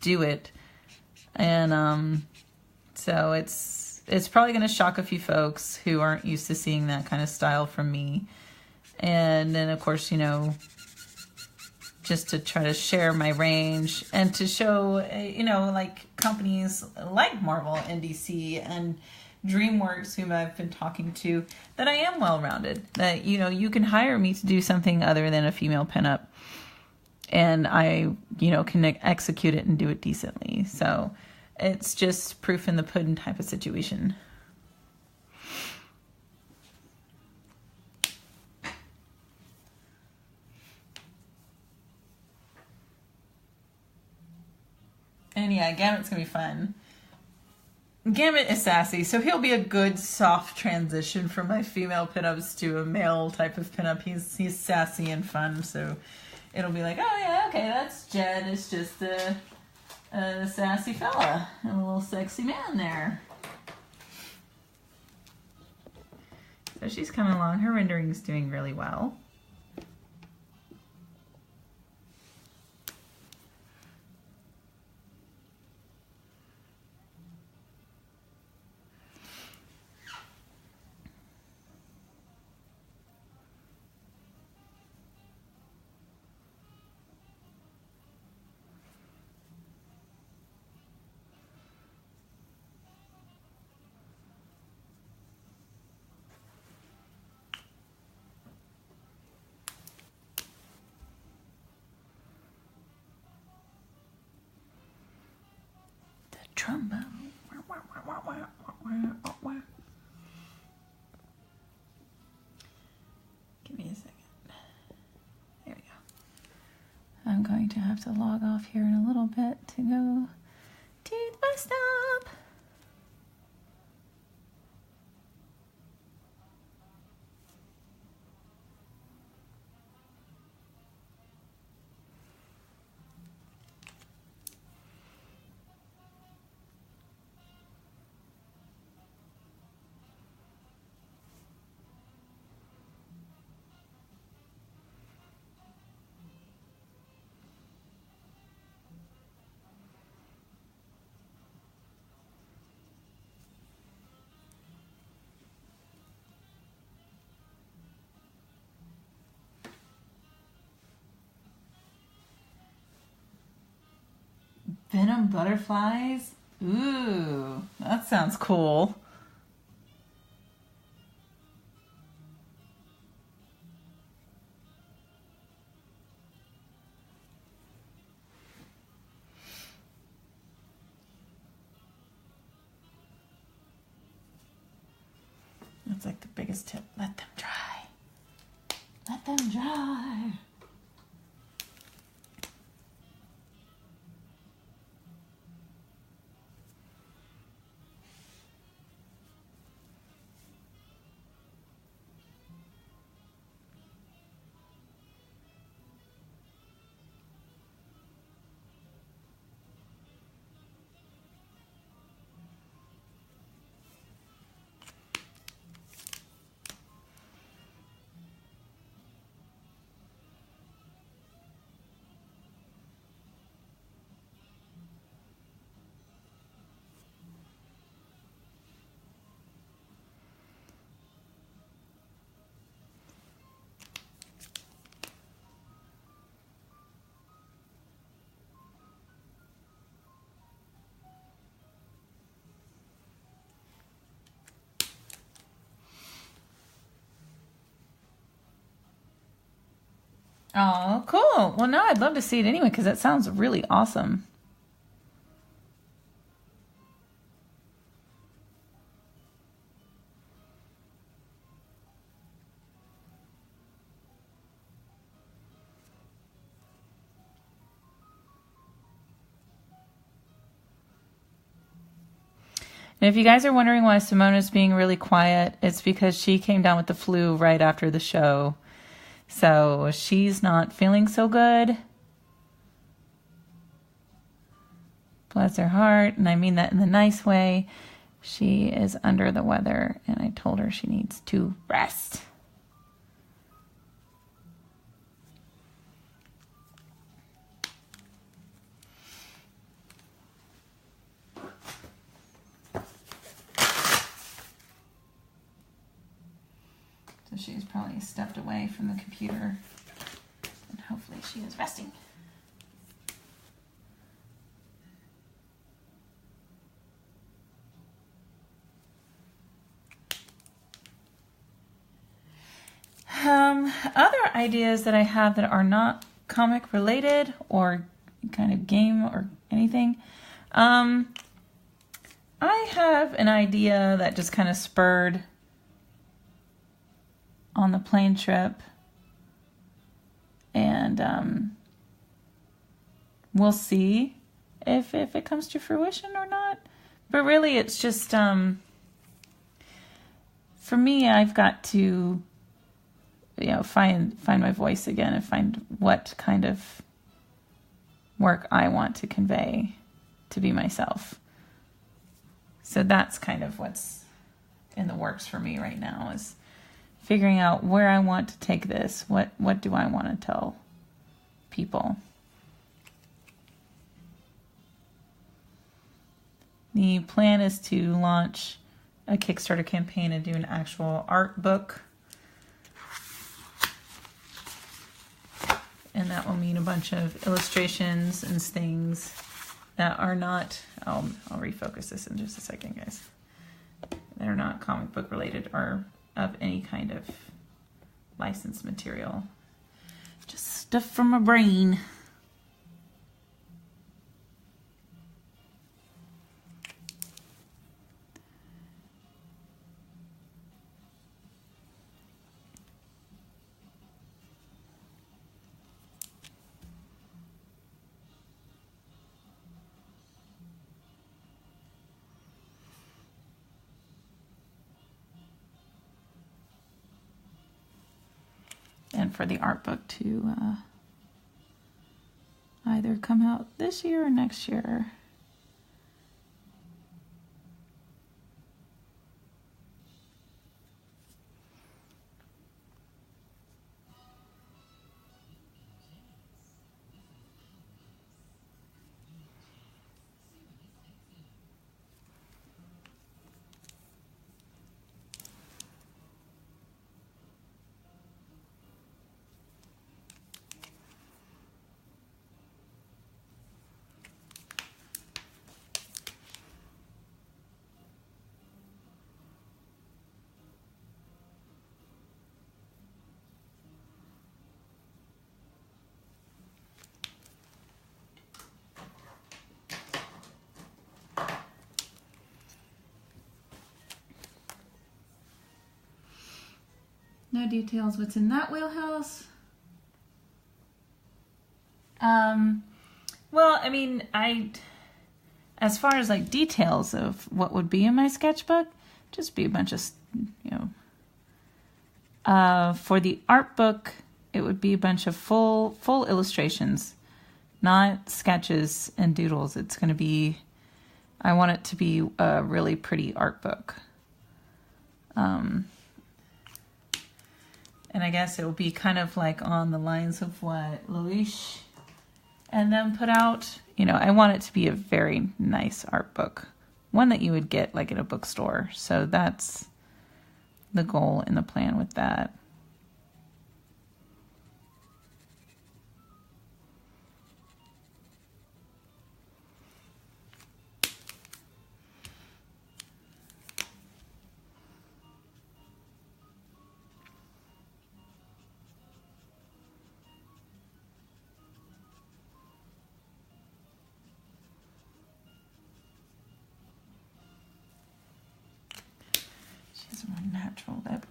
do it. And so it's probably going to shock a few folks who aren't used to seeing that kind of style from me. And then, of course, you know, just to try to share my range and to show, you know, like companies like Marvel and DC and DreamWorks, whom I've been talking to, that I am well-rounded. That, you know, you can hire me to do something other than a female pinup. And I, you know, can execute it and do it decently. So it's just proof in the pudding type of situation. And yeah, Gamut's going to be fun. Gamut is sassy, so he'll be a good soft transition from my female pinups to a male type of pinup. He's sassy and fun, so it'll be like, oh yeah, okay, that's Jen. It's just a sassy fella and a little sexy man there. So she's coming along. Her rendering's doing really well. Trombone. Give me a second. There we go. I'm going to have to log off here in a little bit to go to the bus stop. Venom butterflies? Ooh, that sounds cool. That's like the biggest tip. Let them dry. Let them dry. Oh, cool. Well, no, I'd love to see it anyway because that sounds really awesome. And if you guys are wondering why Simona's being really quiet, it's because she came down with the flu right after the show. So she's not feeling so good. Bless her heart, and I mean that in the nice way. She is under the weather, and I told her she needs to rest. So she's probably stepped away from the computer, and hopefully she is resting. Other ideas that I have that are not comic related or kind of game or anything. I have an idea that just kind of spurred on the plane trip, and we'll see if it comes to fruition or not. But really, it's just for me, I've got to find my voice again and find what kind of work I want to convey to be myself. So that's kind of what's in the works for me right now, is figuring out where I want to take this. What do I want to tell people? The plan is to launch a Kickstarter campaign and do an actual art book. And that will mean a bunch of illustrations and things that are not, I'll refocus this in just a second, guys. They're not comic book related or of any kind of licensed material. Just stuff from my brain. And for the art book to either come out this year or next year. No details what's in that wheelhouse. Well, I mean, as far as like details of what would be in my sketchbook, just be a bunch of, for the art book, it would be a bunch of full illustrations, not sketches and doodles. It's going to be, I want it to be a really pretty art book. And I guess it will be kind of like on the lines of what Luis and them put out. I want it to be a very nice art book. One that you would get like at a bookstore. So that's the goal and the plan with that. It's a more natural lip.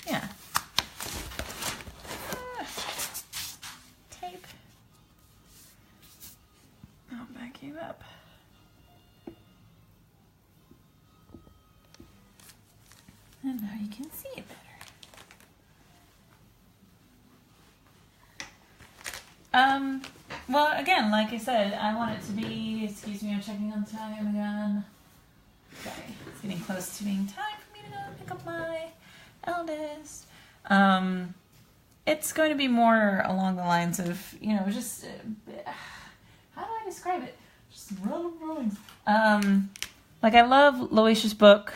Yeah. Tape. I'll back you up. And now you can see it better. Well, again, like I said, I want it to be, excuse me, I'm checking on time again. Okay, it's getting close to being time for me to go pick up my eldest. It's going to be more along the lines of, you know, just, how do I describe it? Just random drawings. Like I love Loisha's book.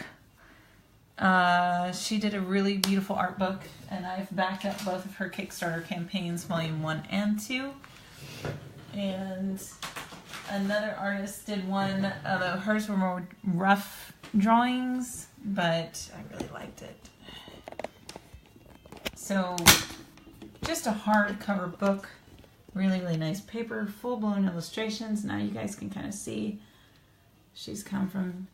She did a really beautiful art book, and I've backed up both of her Kickstarter campaigns, volume 1 and 2. And another artist did one, although hers were more rough drawings, but I really liked it. So, just a hardcover book, really, really nice paper, full-blown illustrations. Now you guys can kind of see she's come from,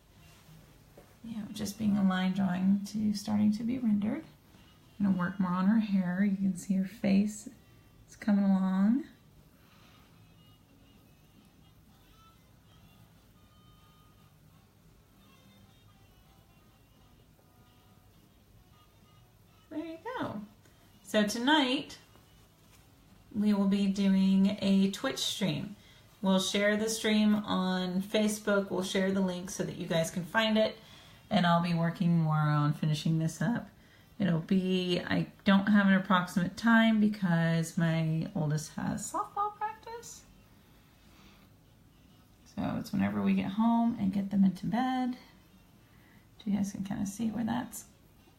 you know, just being a line drawing to starting to be rendered. I'm going to work more on her hair. You can see her face is coming along. There you go. So tonight we will be doing a Twitch stream. We'll share the stream on Facebook. We'll share the link so that you guys can find it. And I'll be working more on finishing this up. It'll be, I don't have an approximate time because my oldest has softball practice. So it's whenever we get home and get them into bed. So you guys can kind of see where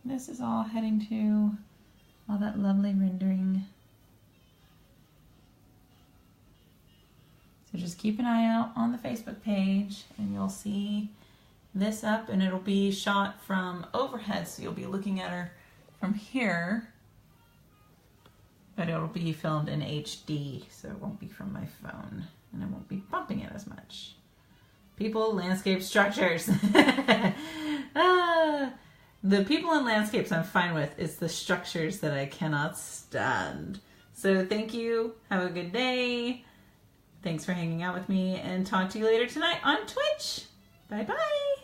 this is all heading to, all that lovely rendering. So just keep an eye out on the Facebook page and you'll see this up, and it'll be shot from overhead, so you'll be looking at her from here, but it'll be filmed in HD, so it won't be from my phone, and I won't be bumping it as much. People, landscape, structures. The people and landscapes I'm fine with. It's the structures that I cannot stand. So thank you. Have a good day. Thanks for hanging out with me, and talk to you later tonight on Twitch. Bye-bye.